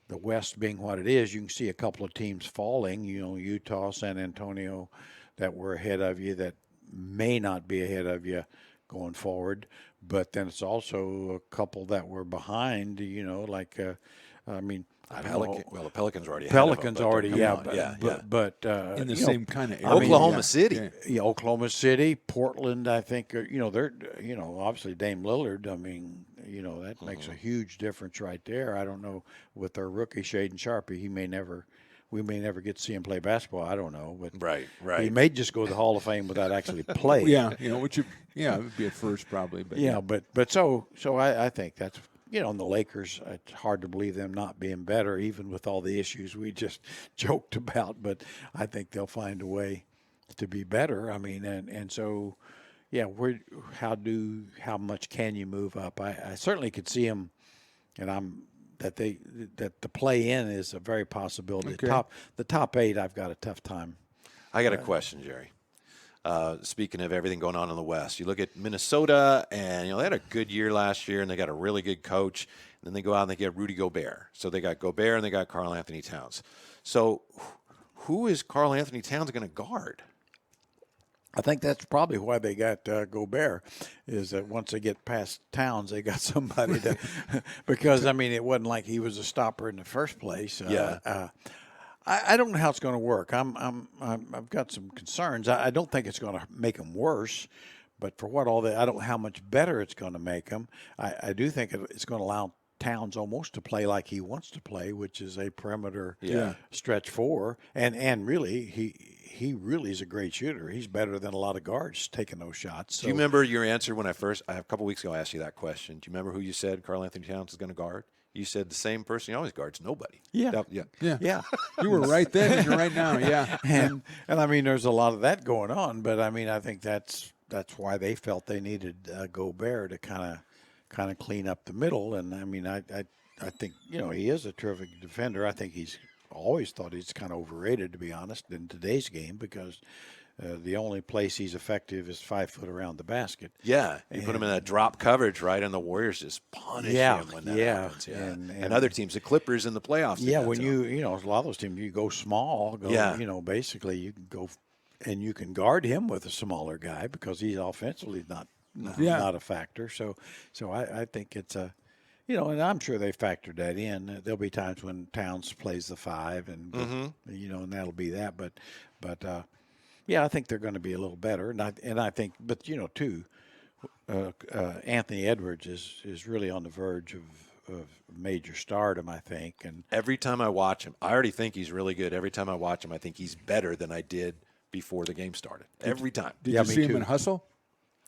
S5: West being what it is, you can see a couple of teams falling, Utah, San Antonio, that were ahead of you that may not be ahead of you going forward. But then it's also a couple that were behind, the
S3: Pelicans already.
S5: Pelicans already, but
S4: In the same kind of area.
S3: Oklahoma City.
S4: Yeah.
S5: Yeah, Oklahoma City, Portland, I think, they're, obviously Dame Lillard. I mean, that makes a huge difference right there. I don't know with their rookie Shaden Sharpie, we may never get to see him play basketball. I don't know, but
S3: Right.
S5: he may just go to the Hall of Fame without actually playing.
S4: it would be at first probably, but
S5: But so I think that's. And the Lakers, it's hard to believe them not being better, even with all the issues we just joked about. But I think they'll find a way to be better. I mean, and so, how much can you move up? I certainly could see them, and that the play in is a very possibility.
S4: Okay.
S5: The top 8, I've got a tough time.
S3: I got a question, Jerry. Speaking of everything going on in the West, you look at Minnesota, and they had a good year last year, and they got a really good coach. And then they go out and they get Rudy Gobert. So they got Gobert and they got Karl Anthony Towns. So who is Karl Anthony Towns going to guard?
S5: I think that's probably why they got Gobert, is that once they get past Towns, they got somebody to because it wasn't like he was a stopper in the first place. I don't know how it's going to work. I've got some concerns. I don't think it's going to make them worse, but for what all that, I don't know how much better it's going to make them. I do think it's going to allow Towns almost to play like he wants to play, which is a perimeter stretch 4, and really he really is a great shooter. He's better than a lot of guards taking those shots. So,
S3: do you remember your answer when a couple weeks ago I asked you that question? Do you remember who you said Karl Anthony Towns is going to guard? You said the same person. He always guards nobody.
S5: Yeah.
S4: Yeah. You were right then and you're right now. Yeah.
S5: and there's a lot of that going on, but I think that's why they felt they needed Gobert to kind of clean up the middle. And I think he is a terrific defender. I think he's always thought he's kind of overrated, to be honest, in today's game, because the only place he's effective is 5 foot around the basket.
S3: Yeah, you put him in that drop coverage, right, and the Warriors just punish him when that happens. Yeah, and other teams, the Clippers in the playoffs.
S5: Yeah, when a lot of those teams, you go small. Basically you can go and you can guard him with a smaller guy because he's offensively not a factor. So I think it's a. And I'm sure they factored that in. There'll be times when Towns plays the 5, and and that'll be that. But I think they're going to be a little better, and I think, but too, Anthony Edwards is really on the verge of major stardom, I think. And
S3: every time I watch him, I already think he's really good. Every time I watch him, I think he's better than I did before the game started. Every time.
S4: Did you see him in Hustle?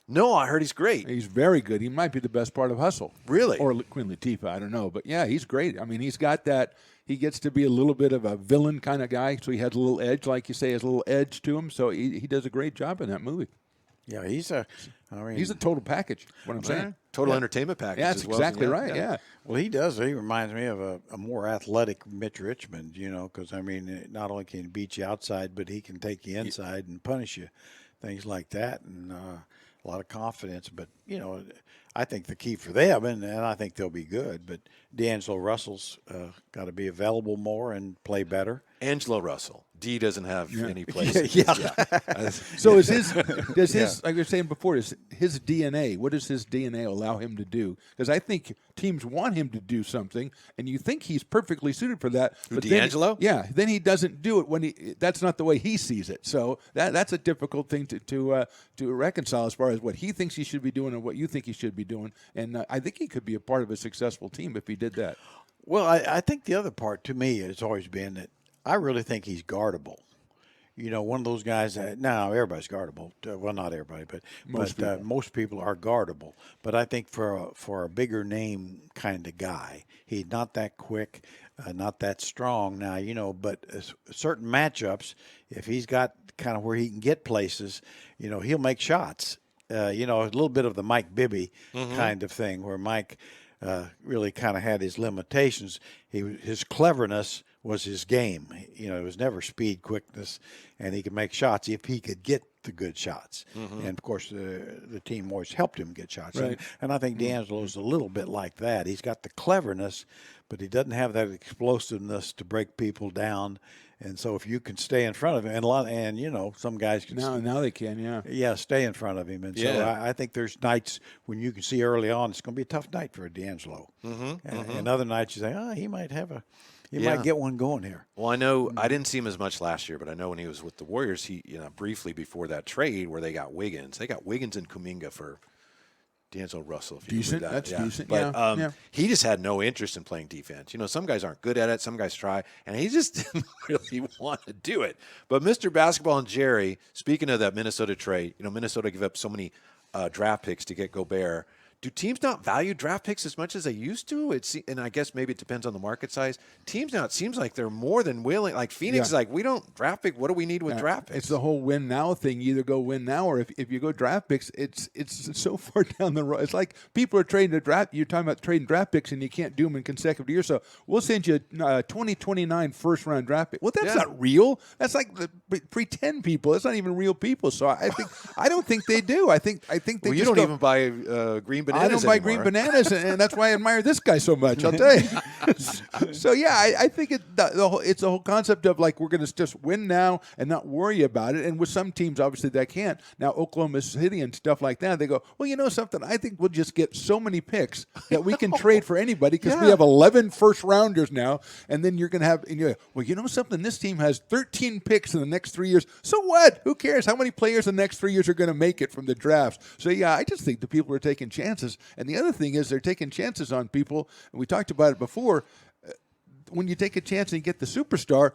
S3: No, I heard he's great.
S4: He's very good. He might be the best part of Hustle.
S3: Really?
S4: Or Queen Latifah, I don't know. But, yeah, he's great. He's got that. He gets to be a little bit of a villain kind of guy, so he has a little edge, like you say, has a little edge to him. So he does a great job in that movie.
S5: Yeah, he's a
S4: total package, what I'm saying.
S3: Total entertainment package.
S4: Yeah, that's exactly right, yeah.
S5: Well, he does. He reminds me of a more athletic Mitch Richmond, because, not only can he beat you outside, but he can take you inside and punish you, things like that, and a lot of confidence. But, I think the key for them, and I think they'll be good, but D'Angelo Russell's got to be available more and play better.
S3: Angelo Russell. D doesn't have any place.
S4: So is his like we were saying before, is his DNA, what does his DNA allow him to do? Because I think teams want him to do something, and you think he's perfectly suited for that.
S3: But D'Angelo?
S4: Then he doesn't do it when that's not the way he sees it. So that's a difficult thing to reconcile as far as what he thinks he should be doing and what you think he should be doing. And I think he could be a part of a successful team if he did that.
S5: Well, I think the other part to me has always been that I really think he's guardable. One of those guys that now everybody's guardable. Well, not everybody, but most people are guardable. But I think for a bigger name kind of guy, he's not that quick, not that strong. Now, but certain matchups, if he's got kind of where he can get places, he'll make shots. A little bit of the Mike Bibby kind of thing, where Mike really kind of had his limitations. His cleverness was his game. It was never speed, quickness, and he could make shots if he could get the good shots. And, of course, the team always helped him get shots.
S4: Right.
S5: And I think D'Angelo's a little bit like that. He's got the cleverness, but he doesn't have that explosiveness to break people down. And so if you can stay in front of him, and some guys can
S4: now they can,
S5: stay in front of him. And so I think there's nights when you can see early on it's going to be a tough night for D'Angelo. And other nights you say, he might have he might get one going here.
S3: Well, I know I didn't see him as much last year, but I know when he was with the Warriors, he briefly before that trade where they got Wiggins and Kuminga for D'Angelo Russell. If you
S4: decent,
S3: that.
S4: that's decent.
S3: But he just had no interest in playing defense. Some guys aren't good at it, some guys try, and he just didn't really want to do it. But Mr. Basketball and Jerry, speaking of that Minnesota trade, Minnesota gave up so many draft picks to get Gobert. do teams not value draft picks as much as they used to? And I guess maybe it depends on the market size. Teams now, it seems like they're more than willing. Like Phoenix is like, we don't draft pick. What do we need with draft picks?
S4: It's the whole win now thing. You either go win now, or if you go draft picks, it's so far down the road. It's like people are trading the draft. You're talking about trading draft picks, and you can't do them in consecutive years. So we'll send you 2029 first round draft pick. Well, that's not real. That's like the pretend people. That's not even real people. So I don't think they do. I think they.
S3: Well, you
S4: just
S3: don't even buy green bananas.
S4: I don't buy
S3: anymore.
S4: green bananas, and that's why I admire this guy so much. I'll tell you. So yeah, I think it's the whole concept of like we're going to just win now and not worry about it. And with some teams, obviously, that can't. Now Oklahoma City and stuff like that, they go, well, you know something? I think we'll just get so many picks that we can trade for anybody because we have 11 first rounders now, and then you're going to have. And you're like, well, you know something? This team has 13 picks in the next 3 years. So what? Who cares? How many players in the next 3 years are going to make it from the drafts? So yeah, I just think the people are taking chances. And the other thing is they're taking chances on people. And we talked about it before. When you take a chance and you get the superstar,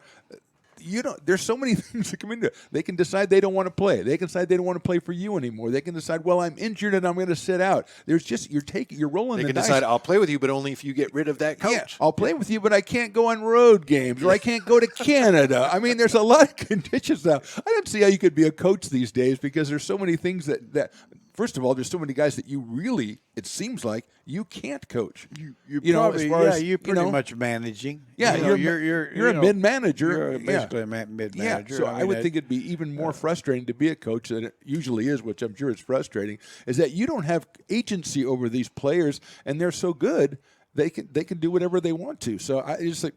S4: there's so many things that come into it. They can decide they don't want to play. They can decide they don't want to play for you anymore. They can decide, well, I'm injured and I'm going to sit out. There's just you're rolling the dice.
S3: They can decide I'll play with you, but only if you get rid of that coach.
S4: Yeah, I'll play with you, but I can't go on road games or I can't go to Canada. I mean, there's a lot of conditions now. I don't see how you could be a coach these days because there's so many things that first of all, there's so many guys that you really, it seems like, you can't coach.
S5: You're pretty much managing.
S4: Yeah, you're a mid-manager.
S5: You're basically a mid-manager.
S4: Yeah, so I would think it'd be even more frustrating to be a coach than it usually is, which I'm sure is frustrating, is that you don't have agency over these players, and they're so good they can do whatever they want to. So I just like,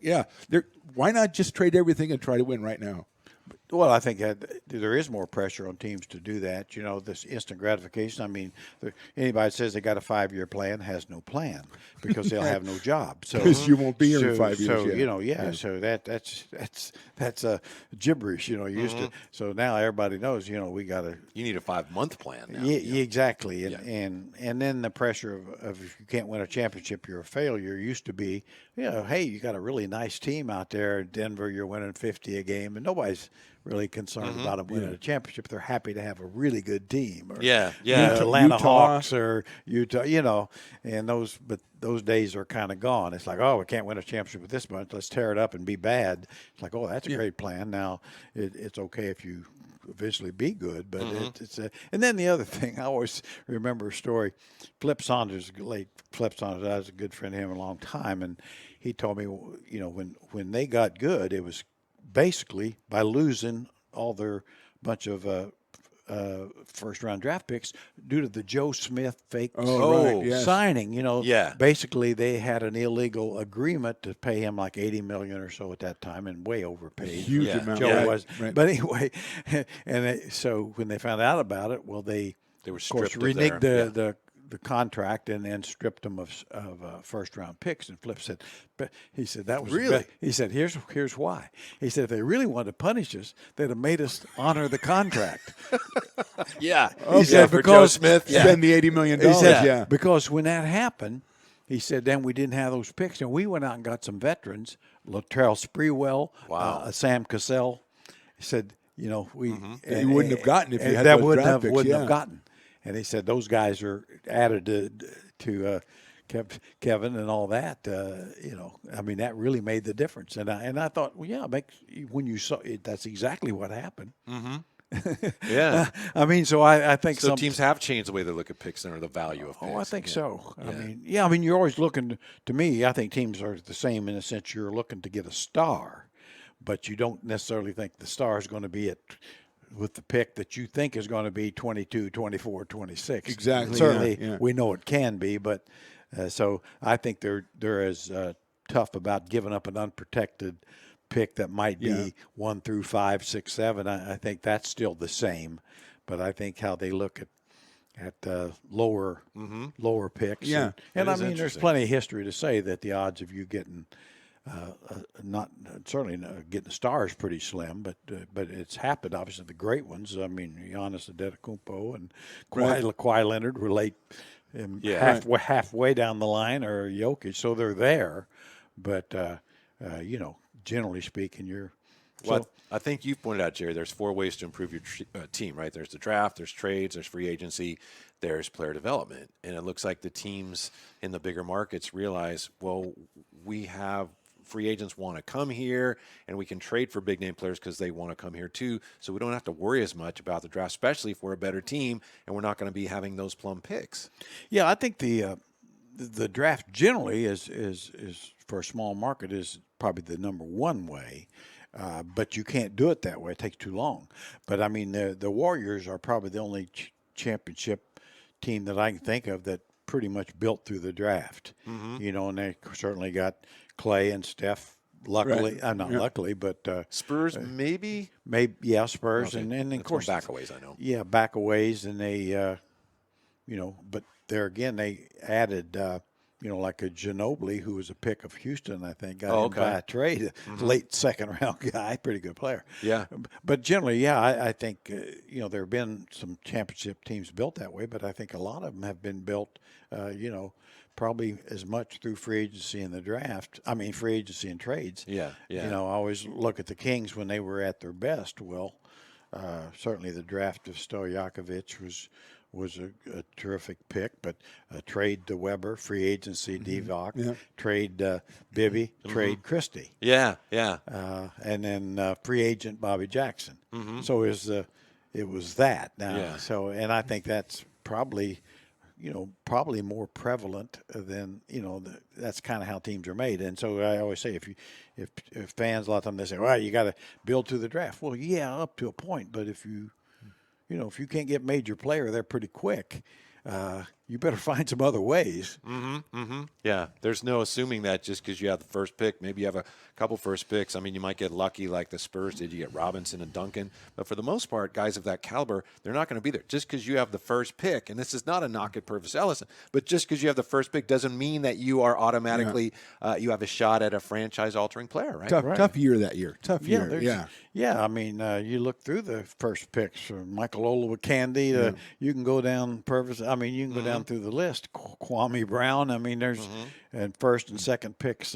S4: why not just trade everything and try to win right now?
S5: Well, I think there is more pressure on teams to do that. You know, this instant gratification. I mean, anybody that says they got a 5-year plan has no plan because they'll have no job. So
S4: because you won't be here in 5 years.
S5: So so that's gibberish. You know, used to. So now everybody knows. You know, we got to.
S3: You need a 5-month plan now.
S5: Yeah, exactly. And then the pressure of if you can't win a championship, you're a failure. Used to be, hey, you got a really nice team out there in Denver. You're winning 50 a game, and nobody's really concerned about them winning a championship. They're happy to have a really good team. Or, Atlanta Hawks or Utah, and those days are kind of gone. It's like, oh, we can't win a championship with this bunch. Let's tear it up and be bad. It's like, oh, that's a great plan. Now it's okay if you eventually be good, but and then the other thing, I always remember a story. Flip Saunders, late Flip Saunders, I was a good friend of him a long time, and he told me, when they got good, it was basically by losing all their bunch of first-round draft picks due to the Joe Smith fake signing. Basically they had an illegal agreement to pay him like $80 million or so at that time, and way overpaid.
S4: Huge amount.
S5: Joe was, but anyway, so when they found out about it, well, they
S3: were
S5: of course
S3: stripped
S5: reneged the contract and then stripped them of first round picks. And Flip said, but he said that was
S3: really.
S5: He said here's why. He said if they really wanted to punish us, they'd have made us honor the contract.
S3: He said
S5: for
S3: because Joe Smith,
S4: spend the $80 million.
S5: He said, because when that happened, he said then we didn't have those picks, and we went out and got some veterans, Latrell Sprewell, Sam Cassell. He said, we
S4: you wouldn't have gotten if you had
S5: that
S4: those
S5: wouldn't
S4: draft
S5: have
S4: picks,
S5: have gotten. And he said those guys are added to Kevin and all that. I mean, that really made the difference. And I thought, well, when you saw it, that's exactly what happened.
S3: Mm-hmm. Yeah.
S5: I mean, so I think
S3: some teams have changed the way they look at picks and or the value of picks.
S5: Oh, I think so. I mean, you're always looking. To me, I think teams are the same in a sense. You're looking to get a star, but you don't necessarily think the star is going to be with the pick that you think is going to be 22, 24, 26.
S4: Exactly.
S5: Certainly, we know it can be, but so I think they're as tough about giving up an unprotected pick that might be 1 through 5, 6, 7. I think that's still the same, but I think how they look at lower picks.
S4: Yeah,
S5: and I mean, there's plenty of history to say that the odds of you getting getting a star is pretty slim, but it's happened. Obviously, the great ones. I mean, Giannis Antetokounmpo and Kawhi Leonard relate halfway down the line, or Jokic, so they're there. But generally speaking,
S3: Well, I think you've pointed out, Jerry, there's 4 ways to improve your team, right? There's the draft, there's trades, there's free agency, there's player development. And it looks like the teams in the bigger markets realize, well, we have free agents want to come here, and we can trade for big name players because they want to come here too. So we don't have to worry as much about the draft, especially if we're a better team and we're not going to be having those plum picks.
S5: Yeah, I think the draft generally is for a small market is probably the number one way. But you can't do it that way. It takes too long. But, I mean, the Warriors are probably the only championship team that I can think of that pretty much built through the draft. You know, and they certainly got Clay and Steph, luckily.
S4: Right.
S5: Not luckily, but
S3: Spurs, maybe?
S5: yeah, Spurs.
S3: Okay.
S5: And of
S3: That's
S5: course,
S3: going back a ways, I know.
S5: yeah, back a ways. And they, you know, but there again, they added you know, like a Ginobili, who was a pick of Houston, I think, got him by a trade, late second-round guy, pretty good player.
S3: Yeah.
S5: But generally, yeah, I think, you know, there have been some championship teams built that way, but I think a lot of them have been built, you know, probably as much through free agency and the draft. I mean, free agency and trades.
S3: Yeah, yeah.
S5: You know, I always look at the Kings when they were at their best. Well, certainly the draft of Stojakovic was a terrific pick, but trade to Weber, free agency Divac, trade Bibby, trade Christie.
S3: Yeah, yeah.
S5: And then free agent Bobby Jackson. So it was that now.
S3: Yeah.
S5: So, and I think that's probably, you know, probably more prevalent than, you know, that's kind of how teams are made. And so I always say, if fans, a lot of times they say, well, you got to build through the draft. Well, yeah, up to a point, but if you know, if you can't get major player there pretty quick, you better find some other ways.
S3: Yeah, there's no assuming that just because you have the first pick. Maybe you have a couple first picks. I mean, you might get lucky like the Spurs did. You get Robinson and Duncan. But for the most part, guys of that caliber, they're not going to be there. Just because you have the first pick, and this is not a knock at Purvis Ellison, but just because you have the first pick doesn't mean that you are automatically you have a shot at a franchise-altering player, right?
S4: Tough year that year. Tough year. Yeah.
S5: Yeah, I mean, you look through the first picks from Michael Olowokandi. You can go down Purvis. I mean, you can go down through the list. Kwame Brown. I mean, there's and first and second picks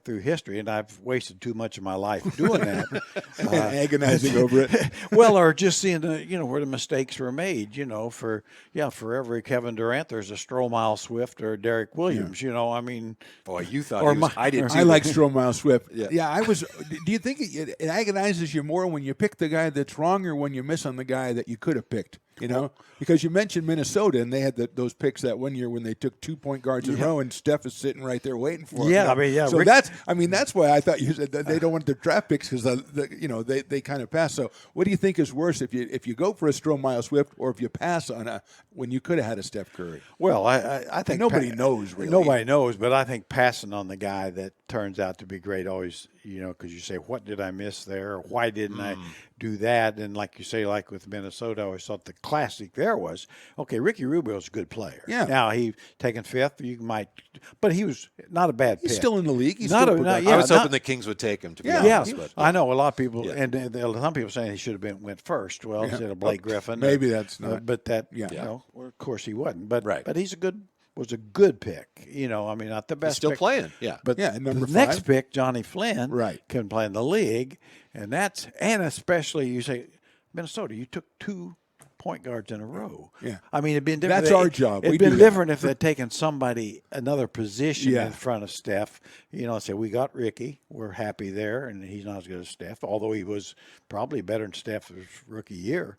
S5: through history, and I've wasted too much of my life doing that,
S4: Agonizing over it.
S5: Well, or just seeing you know, where the mistakes were made. You know, for every Kevin Durant, there's a Stromile Swift or Derek Williams. You know, I mean,
S3: Boy, you thought I did too.
S4: I like Stromile Swift. Yeah, I was. Do you think it agonizes you more when you pick the guy that's wrong or when you miss on the guy that you could have picked? You know, because you mentioned Minnesota, and they had those picks that one year when they took 2 point guards in a row, and Steph is sitting right there waiting for him.
S5: Yeah,
S4: you know?
S5: I mean, yeah.
S4: So that's why I thought you said that they don't want their draft picks because you know they kind of pass. So what do you think is worse if you go for a Stromile Swift or if you pass on when you could have had a Steph Curry?
S5: Well, I think
S4: nobody knows really.
S5: Nobody knows, but I think passing on the guy that turns out to be great always, you know, because you say, what did I miss there? Or why didn't I do that? And like you say, like with Minnesota, I always thought the classic there was, okay, Ricky Rubio's a good player.
S4: Yeah.
S5: Now, he taken fifth, but he was not a bad pick.
S4: He's still in the league. He's
S5: Not
S4: still
S5: a-
S3: I was hoping the Kings would take him, to be honest. But,
S5: I know a lot of people, and some people saying he should have went first. Well, instead of Blake Griffin.
S4: Maybe that's not.
S5: But that, you know, well, of course he wasn't. But he's was a good pick. You know, I mean, not the best.
S3: still
S5: pick,
S3: playing, yeah.
S5: But
S4: Yeah, and number
S5: the next
S4: 5.
S5: pick, Johnny Flynn,
S4: Right.
S5: can play in the league, and especially you say Minnesota, you took 2 point guards in a row.
S4: Yeah.
S5: I mean, it'd been different.
S4: That's our job.
S5: It'd
S4: We
S5: been
S4: do that.
S5: different if they'd taken another position
S4: Yeah.
S5: in front of Steph. You know, say we got Ricky, we're happy there, and he's not as good as Steph, although he was probably better than Steph's rookie year.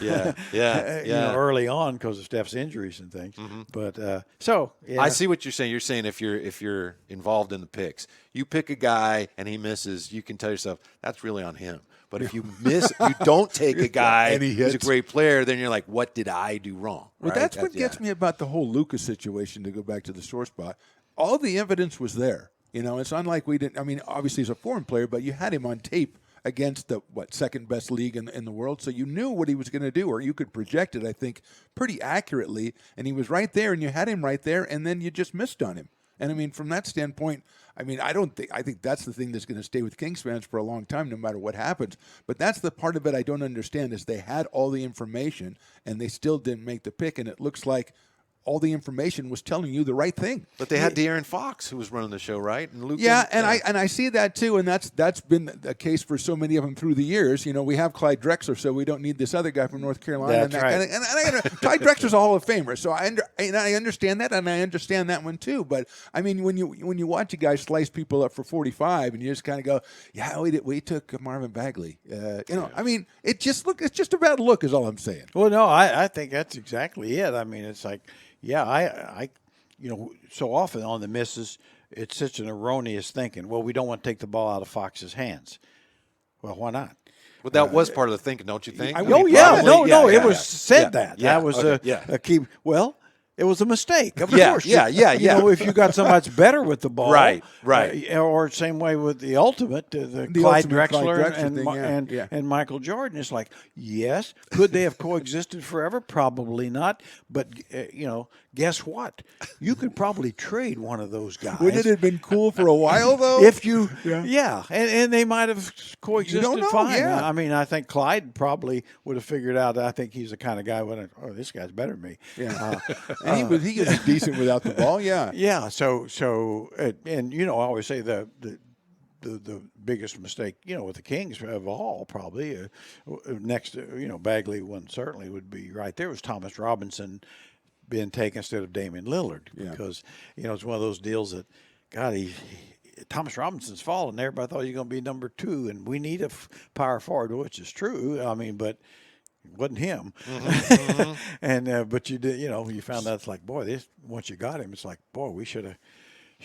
S3: Yeah.
S5: You know, early on because of Steph's injuries and things. But yeah.
S3: I see what you're saying. You're saying if you're involved in the picks, you pick a guy and he misses, you can tell yourself that's really on him. But if you you don't take a guy
S4: And he
S3: who's a
S4: hits.
S3: great player, then you're like, what did I do wrong?
S4: Well,
S3: right?
S4: that's what gets me about the whole Lucas situation, to go back to the sore spot. All the evidence was there. You know, it's unlike we didn't. I mean, obviously he's a foreign player, but you had him on tape against the second best league in the world, so you knew what he was going to do, or you could project it, I think, pretty accurately. And he was right there, and you had him right there, and then you just missed on him. And I mean, from that standpoint, I mean, I think that's the thing that's going to stay with Kings fans for a long time, no matter what happens. But that's the part of it I don't understand, is they had all the information and they still didn't make the pick. And it looks like all the information was telling you the right thing.
S3: But they had De'Aaron Fox who was running the show, right? And Luke.
S4: Yeah, and I see that too, and that's been the case for so many of them through the years. We have Clyde Drexler, so we don't need this other guy from North Carolina.
S5: That's right.
S4: And Clyde Drexler's a Hall of Famer, so I understand that, and I understand that one too. But I mean, when you watch a guy slice people up for 45, and you just kind of go, yeah, we took Marvin Bagley. I mean, it's just a bad look, is all I'm saying.
S5: Well, no, I think that's exactly it. I mean, it's like, yeah, I so often on the misses, it's such an erroneous thinking. Well, we don't want to take the ball out of Fox's hands. Well, why not?
S3: Well, that was part of the thinking, don't you think?
S5: It was said that.
S3: Yeah,
S5: That was
S3: okay,
S5: a key. Well, it was a mistake. Of
S3: Yeah,
S5: course.
S3: yeah.
S5: If you got somebody that's better with the ball,
S3: Right.
S5: or same way with the ultimate, the Clyde Drexler and Michael Jordan. It's like, yes, could they have coexisted forever? Probably not. But guess what? You could probably trade one of those guys.
S4: Wouldn't it have been cool for a while though?
S5: If you, and they might have coexisted
S4: don't know,
S5: fine.
S4: yeah.
S5: I mean, I think Clyde probably would have figured out. I think he's the kind of guy who this guy's better than me.
S4: Yeah, and he was decent without the ball. Yeah,
S5: yeah. So, and I always say the biggest mistake, with the Kings of all probably next to Bagley one certainly would be right there was Thomas Robinson being taken instead of Damian Lillard because it's one of those deals that God Thomas Robinson's fallen there, but I thought he was going to be number 2, and we need a power forward, which is true. I mean, but it wasn't him. Mm-hmm. And but you did, you found out it's like, boy, this once you got him, it's like, boy, we should have.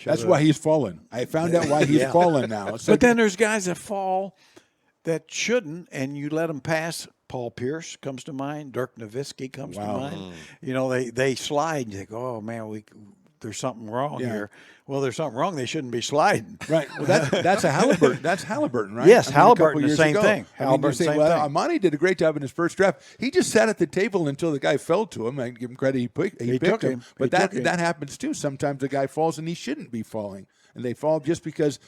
S4: That's why he's fallen. I found out why he's fallen now. So
S5: but then there's guys that fall that shouldn't, and you let them pass. Paul Pierce comes to mind. Dirk Nowitzki comes to mind. They slide. And you think, oh man, there's something wrong here. Well, there's something wrong. They shouldn't be sliding.
S4: Right. Well, that's a Halliburton. That's Halliburton, right?
S5: Yes, Halliburton, the same thing. Halliburton,
S4: same thing. Amani did a great job in his first draft. He just sat at the table until the guy fell to him. I give him credit. He picked him. But that happens too. Sometimes the guy falls and he shouldn't be falling, and they fall just because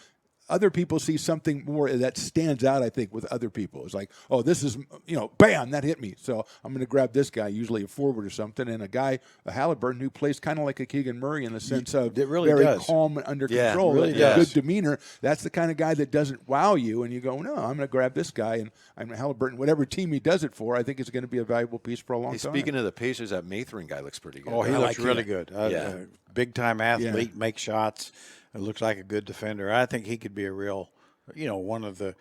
S4: other people see something more that stands out, I think, with other people. It's like, oh, this is, bam, that hit me. So I'm going to grab this guy, usually a forward or something, and a Halliburton who plays kind of like a Keegan Murray in the sense of very calm and under control,
S3: really
S4: good demeanor. That's the kind of guy that doesn't wow you, and you go, no, I'm going to grab this guy, and I'm Halliburton, whatever team he does it for, I think is going to be a valuable piece for a long time.
S3: Speaking of the Pacers, that Mathurin guy looks pretty good.
S5: Oh, he looks really good. Big-time athlete,
S4: Yeah.
S5: makes shots. It looks like a good defender. I think he could be a real, one of the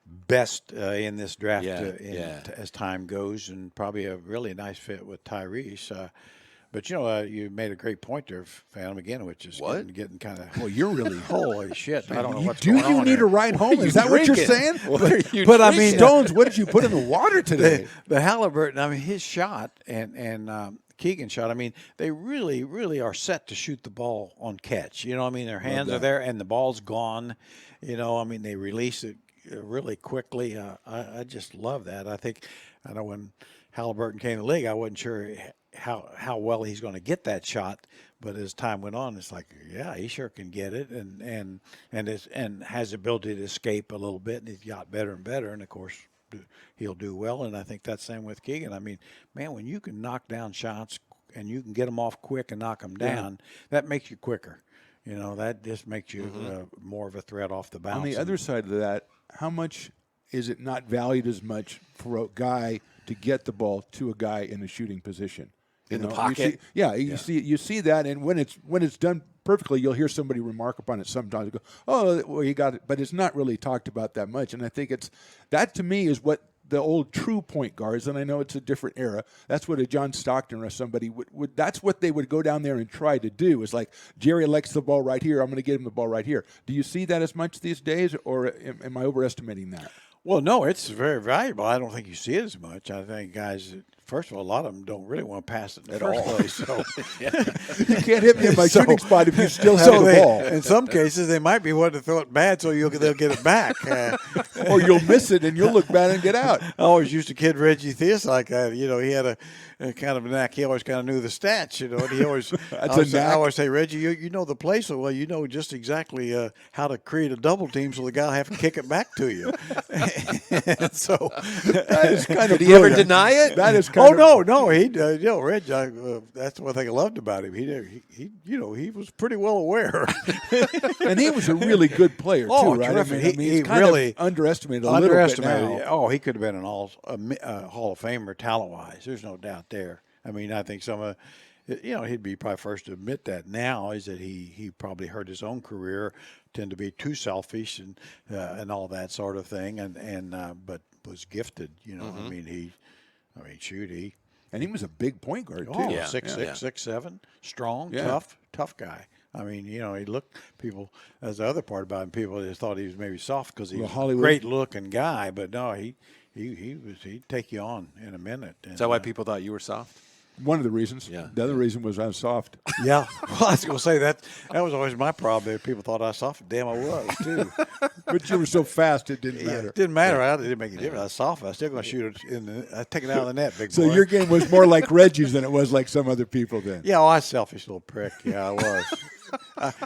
S5: best in this draft as time goes, and probably a really nice fit with Tyrese. But you made a great point there, Phantom, again, which is getting kind of.
S4: Well, you're really
S5: holy shit! I don't know what's going on.
S4: Do you need a ride home? Is that what you're saying?
S5: But I mean,
S4: Stones, what did you put in the water today?
S5: The Halliburton. I mean, his shot and Keegan's shot. I mean, they really, really are set to shoot the ball on catch. I mean, their hands are there and the ball's gone. I mean, they release it really quickly. I just love that. I know when Halliburton came to the league, I wasn't sure how well he's going to get that shot. But as time went on, it's like, yeah, he sure can get it, and has the ability to escape a little bit, and he's got better and better. And of course, he'll do well, and I think that's the same with Keegan. I mean, man, when you can knock down shots and you can get them off quick and knock them down, that makes you quicker. That just makes you more of a threat off the bounce.
S4: On the other side of that, how much is it not valued as much for a guy to get the ball to a guy in a shooting position?
S3: In the pocket?
S4: You see that, and when it's done perfectly, you'll hear somebody remark upon it sometimes. Go, oh, well, you got it, but it's not really talked about that much. And I think that to me is what the old true point guards, and I know it's a different era. That's what a John Stockton or somebody would. That's what they would go down there and try to do. Is like, Jerry likes the ball right here. I'm going to get him the ball right here. Do you see that as much these days, or am I overestimating that?
S5: Well, no, it's very valuable. I don't think you see it as much. I think guys, first of all, a lot of them don't really want to pass it in the first place. So
S4: you can't hit me in my shooting spot if you still have the ball.
S5: In some cases, they might be wanting to throw it bad, so they'll get it back.
S4: Or you'll miss it and you'll look bad and get out.
S5: I always used to kid Reggie Theus like that. He had a kind of a knack. He always kind of knew the stats, and he always. I always say, Reggie, you know the play so well. You know just exactly how to create a double team so the guy will have to kick it back to you. So
S4: that is kind of.
S3: Did he ever deny it?
S4: That is kind trying to.
S5: no, he Reg. That's one thing I loved about him. He was pretty well aware.
S4: And he was a really good player too,
S5: Oh,
S4: right?
S5: terrific.
S4: I mean,
S5: He
S4: he's kind
S5: really
S4: of underestimated a little bit now.
S5: Oh, he could have been an Hall of Famer talent-wise. There's no doubt there. I mean, I think he'd be probably first to admit that now is that he probably hurt his own career, tend to be too selfish and all that sort of thing, but was gifted. I mean, he.
S4: And he was a big point guard too.
S5: Oh,
S3: Yeah.
S5: 6'6", 6'7", strong,
S4: Yeah.
S5: tough guy. I mean, he looked people. That's the other part about him. People just thought he was maybe soft because he was a
S4: Hollywood.
S5: great looking guy, but no, he'd take you on in a minute.
S3: Is that why people thought you were soft?
S4: One of the reasons.
S3: Yeah.
S4: The other reason was I'm soft.
S5: Yeah, well, I was going to say that was always my problem. People thought I was soft. Damn, I was too.
S4: But you were so fast, it didn't matter.
S5: It didn't matter. It didn't make a difference. I was soft. I was still going to shoot it I take it out of the net, big
S4: So
S5: boy.
S4: your game was more like Reggie's than it was like some other people then.
S5: Yeah, I was a selfish little prick. Yeah, I was.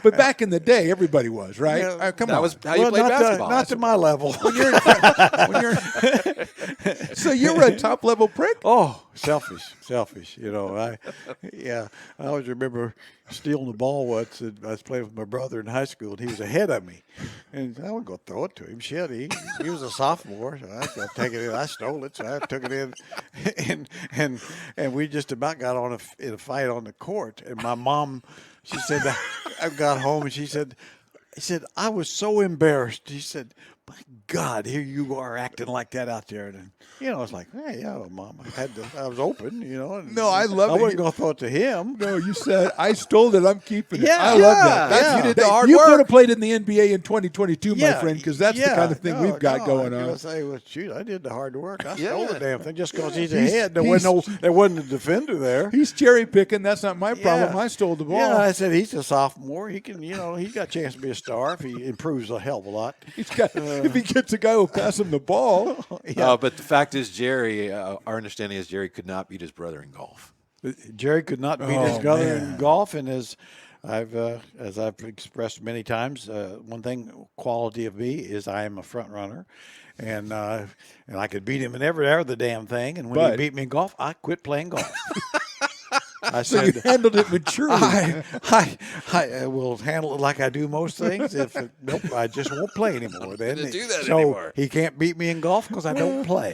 S4: But back in the day, everybody was, right?
S5: Yeah,
S4: Come
S3: That
S4: on.
S3: was how you played
S5: not
S3: basketball.
S5: not to my level.
S4: So you were a top level prick?
S5: Oh, selfish. I always remember stealing the ball once. And I was playing with my brother in high school, and he was ahead of me. And I would go throw it to him. Shit, he was a sophomore, so I was going to take it in. I stole it, so I took it in. And we just about got in a fight on the court. And my mom, she said, I got home, and he said, I was so embarrassed. He said, my God, here you are acting like that out there. And, it's like, hey, yeah, well, Mom, I was open, and
S4: No, I love
S5: I
S4: it.
S5: wasn't going to throw it to him.
S4: No, you said, I stole it, I'm keeping it.
S5: Yeah,
S4: I love that.
S5: yeah.
S3: You did the hard
S4: You
S3: work.
S4: could have played in the NBA in 2022, my friend, because that's the kind of thing we've got going
S5: I
S4: on.
S5: was say, well, shoot, I did the hard work. I stole
S3: Yeah.
S5: the damn thing just because he's
S4: He's-
S5: ahead. There
S4: he's-
S5: wasn't a defender there.
S4: He's cherry picking. That's not my problem.
S5: Yeah.
S4: I stole the ball.
S5: Yeah, I said he's a sophomore. He can, he's got a chance to be a star if he improves a hell of a lot.
S4: He's got, if he gets a guy who'll pass him the ball.
S3: But the fact is, Jerry, our understanding is Jerry could not beat his brother in golf.
S5: Jerry could not beat his brother in golf, and as I've expressed many times, one thing quality of me is I am a front runner, and I could beat him in every other damn thing. And when he beat me in golf, I quit playing golf. I
S4: So you
S5: said,
S4: handled it maturely.
S5: I will handle it like I do most things. Nope, I just won't play anymore. Then
S3: Can't do that
S5: so
S3: anymore.
S5: he can't beat me in golf because I don't play.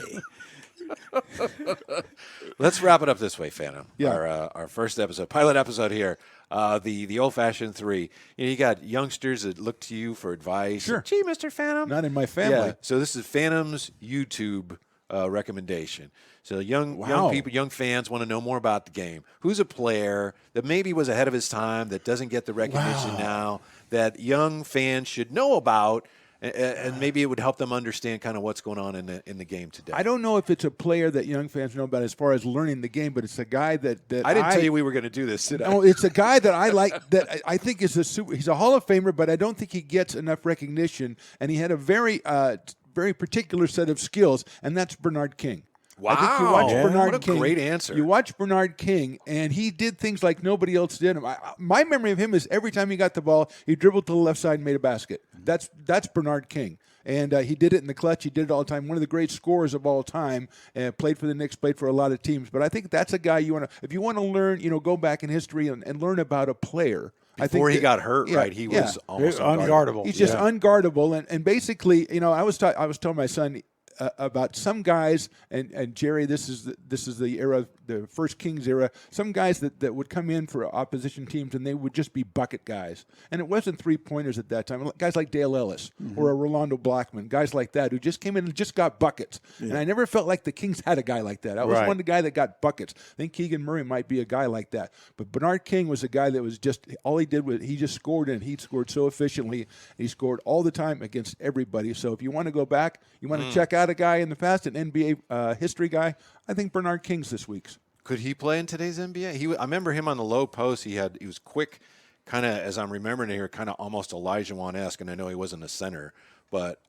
S3: Let's wrap it up this way, Phantom.
S4: Yeah.
S3: Our first episode, pilot episode here, the old-fashioned three. You got youngsters that look to you for advice.
S4: Sure.
S3: Gee, Mr. Phantom.
S4: Not in my family.
S3: Yeah. So this is Phantom's YouTube recommendation. So young
S4: Wow.
S3: people, young fans want to know more about the game. Who's a player that maybe was ahead of his time that doesn't get the recognition now that young fans should know about, and maybe it would help them understand kind of what's going on in the game today.
S4: I don't know if it's a player that young fans know about as far as learning the game, but it's a guy that
S3: I didn't tell you we were going to do this, did I?
S4: No, it's a guy that I like. That I think is he's a Hall of Famer, but I don't think he gets enough recognition. And he had a very particular set of skills, and that's Bernard King. I think you watch
S3: Wow.
S4: Bernard
S3: What a
S4: King.
S3: great answer.
S4: You watch Bernard King, and he did things like nobody else did. My memory of him is every time he got the ball, he dribbled to the left side and made a basket. That's Bernard King. And he did it in the clutch. He did it all the time. One of the great scorers of all time. Played for the Knicks, played for a lot of teams. But I think that's a guy if you want to learn, go back in history and learn about a player.
S3: Before he got hurt, right? He was almost
S5: unguardable.
S4: He's just unguardable. And basically, I was telling my son about some guys, and Jerry, this is the era, the first Kings era. Some guys that would come in for opposition teams, and they would just be bucket guys. And it wasn't 3-pointers at that time. Guys like Dale Ellis or a Rolando Blackman, guys like that who just came in and just got buckets. Yeah. And I never felt like the Kings had a guy like that. I was one of the guy that got buckets. I think Keegan Murray might be a guy like that. But Bernard King was a guy that was just, all he did was he just scored, and he scored so efficiently. He scored all the time against everybody. So if you want to go back, you want to check out a guy in the past, an NBA history guy, I think Bernard King's this week's.
S3: Could he play in today's NBA? I remember him on the low post. He was quick, kind of, as I'm remembering it here, kind of almost Olajuwon-esque, and I know he wasn't a center, but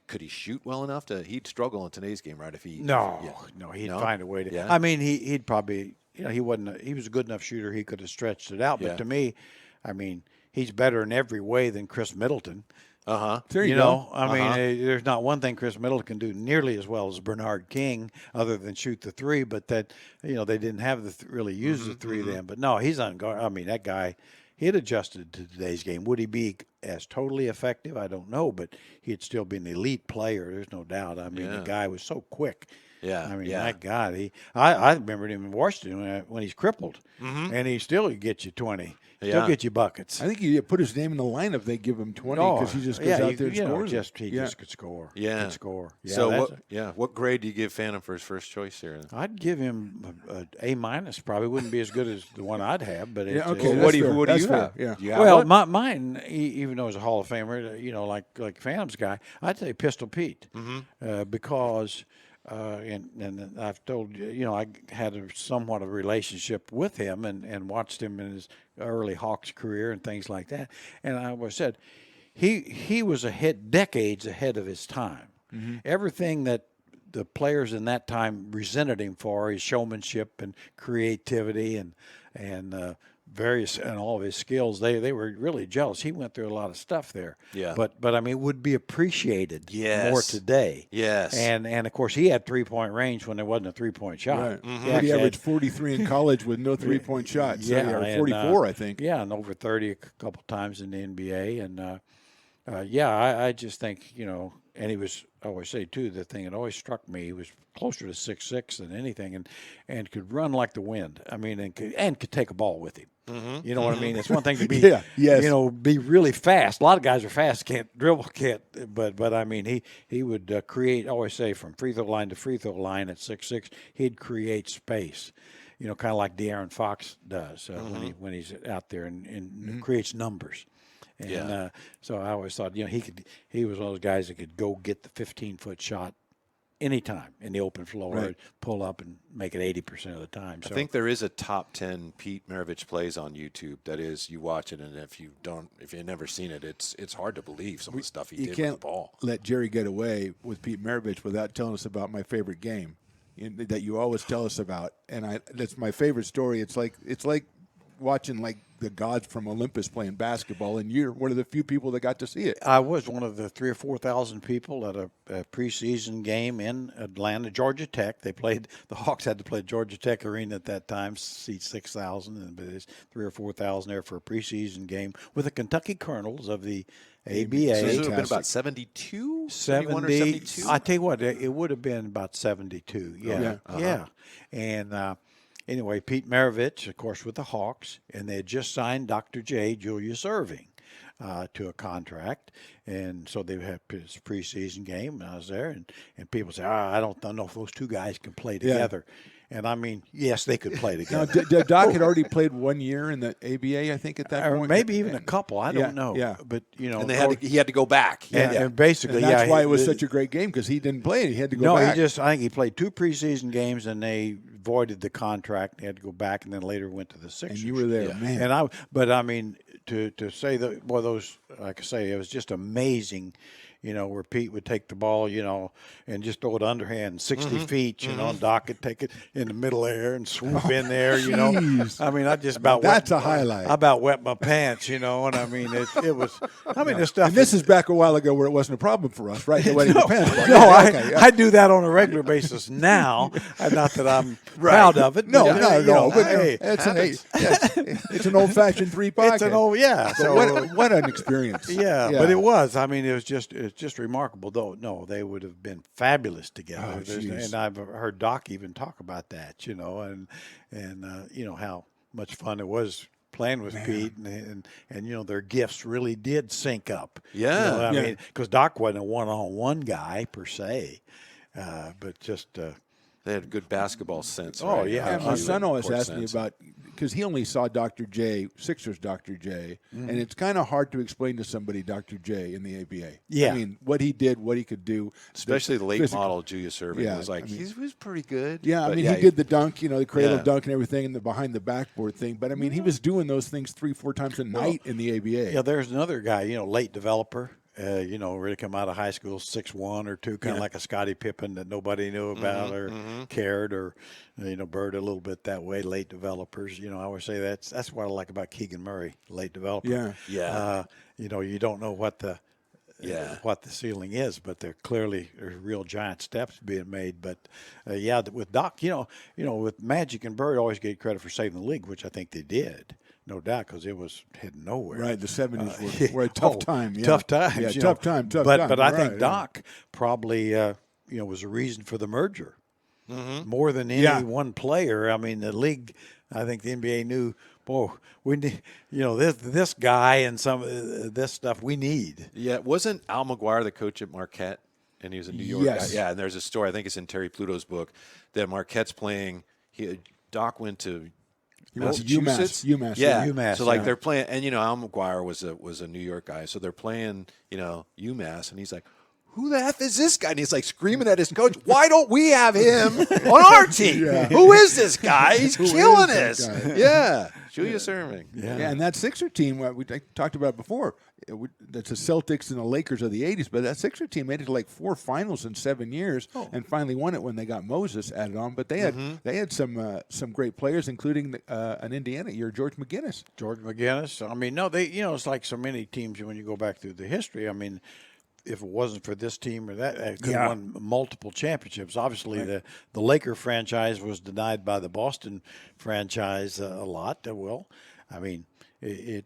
S3: could he shoot well enough he'd struggle in today's game, right?
S5: He'd find a way to.
S3: Yeah.
S5: I mean, he'd probably, he was a good enough shooter. He could have stretched it out. But to me, I mean, he's better in every way than Chris Middleton.
S4: There you
S5: You
S4: go.
S5: know, I mean, there's not one thing Chris Middleton can do nearly as well as Bernard King, other than shoot the three. But that, they didn't have really use the three then. But no, he's unguardable. I mean, that guy, he had adjusted to today's game. Would he be as totally effective? I don't know, but he'd still be an elite player. There's no doubt. I mean, the guy was so quick.
S3: Yeah,
S5: I mean,
S3: yeah.
S5: my God, I remember him in Washington when he's crippled, and he still gets you 20, still get you buckets.
S4: I think you put his name in the lineup, they give him 20 because he just goes out there and scores.
S5: He just could score.
S3: Yeah.
S5: Could score. Yeah,
S3: So what grade do you give Phantom for his first choice here?
S5: I'd give him an A-. Probably wouldn't be as good as the one I'd have, but it's,
S4: okay.
S3: what do
S4: that's fair.
S3: you
S4: That's fair.
S3: have?
S4: Yeah.
S3: You have
S5: well,
S3: one?
S5: mine, even though he's a Hall of Famer, like Phantom's guy, I'd say Pistol Pete, because. And I've told you, I had somewhat of a relationship with him and watched him in his early Hawks career and things like that. And I always said he was decades ahead of his time. Everything that the players in that time resented him for, his showmanship and creativity and various and all of his skills, they were really jealous. He went through a lot of stuff there.
S3: Yeah.
S5: But I mean, would be appreciated more today.
S3: Yes.
S5: And of course, he had 3-point range when there wasn't a 3-point shot.
S4: Right.
S5: He
S4: He
S5: actually
S4: averaged
S5: had-
S4: 43 in college with no 3-point shots.
S5: Yeah,
S4: or
S5: and,
S4: 44, I think.
S5: Yeah, and over 30 a couple times in the NBA. And I just think, and he was, I always say too, the thing that always struck me, he was closer to 6'6" than anything, and could run like the wind. I mean, and could take a ball with him. You know what I mean? It's one thing to be, be really fast. A lot of guys are fast, can't dribble, but I mean, he would create. I always say from free throw line to free throw line at 6'6", he'd create space. Kind of like De'Aaron Fox does when he's out there and creates numbers. And so I always thought, he was one of those guys that could go get the 15-foot shot anytime in the open floor, pull up and make it 80% of the time. So
S3: I think there is a top 10 Pete Maravich plays on YouTube. That is, you watch it, and if you've never seen it, it's hard to believe some of the stuff he did with the ball.
S4: Let Jerry get away with Pete Maravich without telling us about my favorite game that you always tell us about, and that's my favorite story. It's like watching like the gods from Olympus playing basketball, and you're one of the few people that got to see it.
S5: I was one of the 3,000 or 4,000 people at a preseason game in Atlanta, Georgia Tech. The Hawks had to play Georgia Tech Arena at that time, seat 6,000, and there's 3,000 or 4,000 there for a preseason game with the Kentucky Colonels of the ABA.
S3: So this would have been about 72? 71 or 72?
S5: I tell you what, it would have been about 72. Yeah. And anyway, Pete Maravich, of course, with the Hawks, and they had just signed Dr. J, Julius Erving, to a contract. And so they had his preseason game, and I was there, and people say, I don't know if those two guys can play together. And I mean, yes, they could play together.
S4: Now, Doc had already played 1 year in the ABA, I think, at that
S5: Or
S4: point.
S5: maybe even a couple. I don't know.
S4: Yeah.
S5: But,
S3: And he had to go back.
S5: And basically,
S4: and that's why it was such a great game, because he didn't play it. He had to go back.
S5: I think he played 2 preseason games, and they voided the contract. He had to go back, and then later went to the Sixers.
S4: And you were there, man.
S5: And but I mean, to say that, those, like I say, it was just amazing. Where Pete would take the ball, and just throw it underhand 60 feet, and Doc could take it in the middle air and swoop in there,
S4: Jeez.
S5: I mean, I just about
S4: That's a highlight.
S5: I about wet my pants, and I mean, it was, I mean, this stuff.
S4: And this is back a while ago where it wasn't a problem for us, right? The wedding depends.
S5: I do that on a regular basis now. Not that I'm proud of it.
S4: No,
S5: but,
S4: not at all. But
S5: hey,
S4: it's an old-fashioned 3 pocket.
S5: it's an old,
S4: But
S5: So
S4: what an experience.
S5: Yeah, but it was. I mean, it's just remarkable. Though, no, they would have been fabulous together. And I've heard Doc even talk about that. And how much fun it was playing with Pete, and their gifts really did sync up.
S3: Yeah,
S5: I mean, because Doc wasn't a one-on-one guy per se, but just.
S3: They had a good basketball sense.
S5: Oh,
S3: right?
S5: yeah.
S4: And my son always
S3: Court
S4: asked me
S3: sense.
S4: about, because he only saw Dr. J, Sixers Dr. J, and it's kind of hard to explain to somebody Dr. J in the ABA.
S5: Yeah.
S4: I mean, what he did, what he could do.
S3: Especially the late
S4: physical.
S3: model Julius Erving
S4: Yeah,
S3: was like,
S4: I mean-
S3: he was pretty good.
S4: Yeah, I
S3: But
S4: mean, he did the dunk, the cradle
S3: Yeah.
S4: dunk and everything, and the behind the backboard thing. But, I mean, he was doing those things 3-4 times a night in the ABA.
S5: Yeah, there's another guy, late developer. Really come out of high school 6'1" or 2, kind of like a Scottie Pippen that nobody knew about or cared, or Bird a little bit that way. Late developers, I always say that's what I like about Keegan Murray, late developer.
S4: Yeah.
S3: Yeah.
S5: You don't know what the what the ceiling is, but there's real giant steps being made. But with Doc, with Magic and Bird, always get credit for saving the league, which I think they did. No doubt, because it was heading nowhere.
S4: Right, the 70s were a tough time. Yeah.
S5: Tough times.
S4: Yeah,
S5: you
S4: tough
S5: know.
S4: time.
S5: But I
S4: Right,
S5: think
S4: yeah.
S5: Doc probably was a reason for the merger more than any one player. I mean, the league. I think the NBA knew, boy, we need this guy and some this stuff we need.
S3: Yeah, wasn't Al McGuire the coach at Marquette? And he was a New York
S4: Yes.
S3: guy. Yeah, and there's a story, I think it's in Terry Pluto's book, that Marquette's playing. Doc went to Massachusetts.
S4: UMass.
S3: Yeah.
S5: UMass,
S3: So like
S5: yeah.
S3: they're playing, and Al McGuire was a New York guy, so they're playing UMass, and he's like, who the F is this guy? And he's like screaming at his coach, why don't we have him on our team?
S4: Yeah.
S3: Who is this guy? He's
S4: Who
S3: killing
S4: is
S3: us.
S4: that guy?
S3: Yeah. Julius Erving.
S4: Yeah, and that Sixer team, I talked about before, that's the Celtics and the Lakers of the 80s, but that Sixer team made it to like 4 finals in 7 years and finally won it when they got Moses added on. But they had some great players, including an Indiana year, George McGinnis.
S5: George McGinnis. I mean, no, it's like so many teams when you go back through the history. I mean, if it wasn't for this team or that, it could have won multiple championships. Obviously, the Laker franchise was denied by the Boston franchise a lot. Well, I mean, it's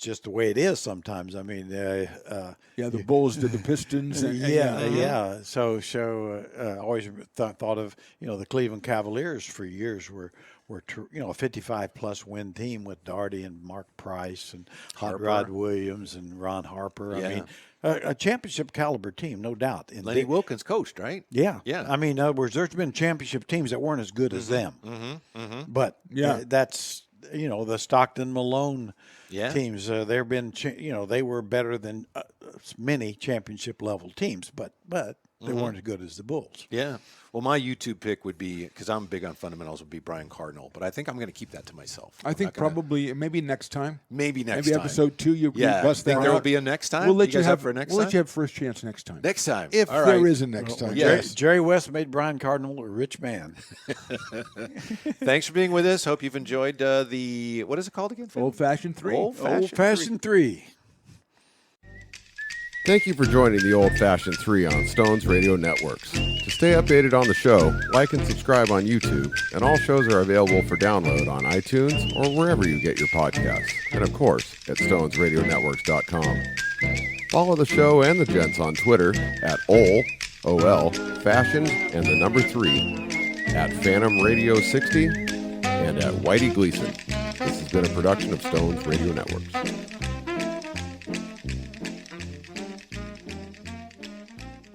S5: just the way it is sometimes. I mean,
S4: The Bulls did the Pistons.
S5: yeah. So I always thought of the Cleveland Cavaliers for years were a 55-plus win team with Daugherty and Mark Price and Hot Rod Williams and Ron Harper.
S3: Yeah.
S5: I mean, a championship caliber team, no doubt. And
S3: Lenny Wilkins coached, right?
S5: yeah.
S3: Yeah.
S5: I mean, in other words, there's been championship teams that weren't as good as them. But that's the Stockton Malone teams. They've been they were better than many championship level teams, but they weren't as good as the Bulls.
S3: Yeah. Well, my YouTube pick would be, because I'm big on fundamentals, would be Brian Cardinal. But I think I'm going to keep that to myself.
S4: I think probably maybe next time.
S3: Maybe next
S4: Maybe
S3: time.
S4: episode 2 you
S3: Yeah.
S4: bust
S3: Think
S4: that
S3: there will
S4: out.
S3: be a next time?
S4: We'll let
S3: You
S4: you
S3: guys
S4: have
S3: up for next
S4: We'll
S3: time?
S4: let you have first chance next time.
S3: Next time.
S4: If
S3: All
S4: there
S3: right.
S4: is a next time.
S5: Jerry,
S4: Yes.
S5: Jerry West made Brian Cardinal a rich man.
S3: Thanks for being with us. Hope you've enjoyed what is it called again?
S4: Old-fashioned 3.
S5: Old-fashioned 3.
S1: Thank you for joining the Old Fashioned 3 on Stones Radio Networks. To stay updated on the show, like and subscribe on YouTube, and all shows are available for download on iTunes or wherever you get your podcasts, and of course at stonesradionetworks.com. Follow the show and the gents on Twitter at OL, Fashioned, and the number 3, at Phantom Radio 60, and at Whitey Gleason. This has been a production of Stones Radio Networks.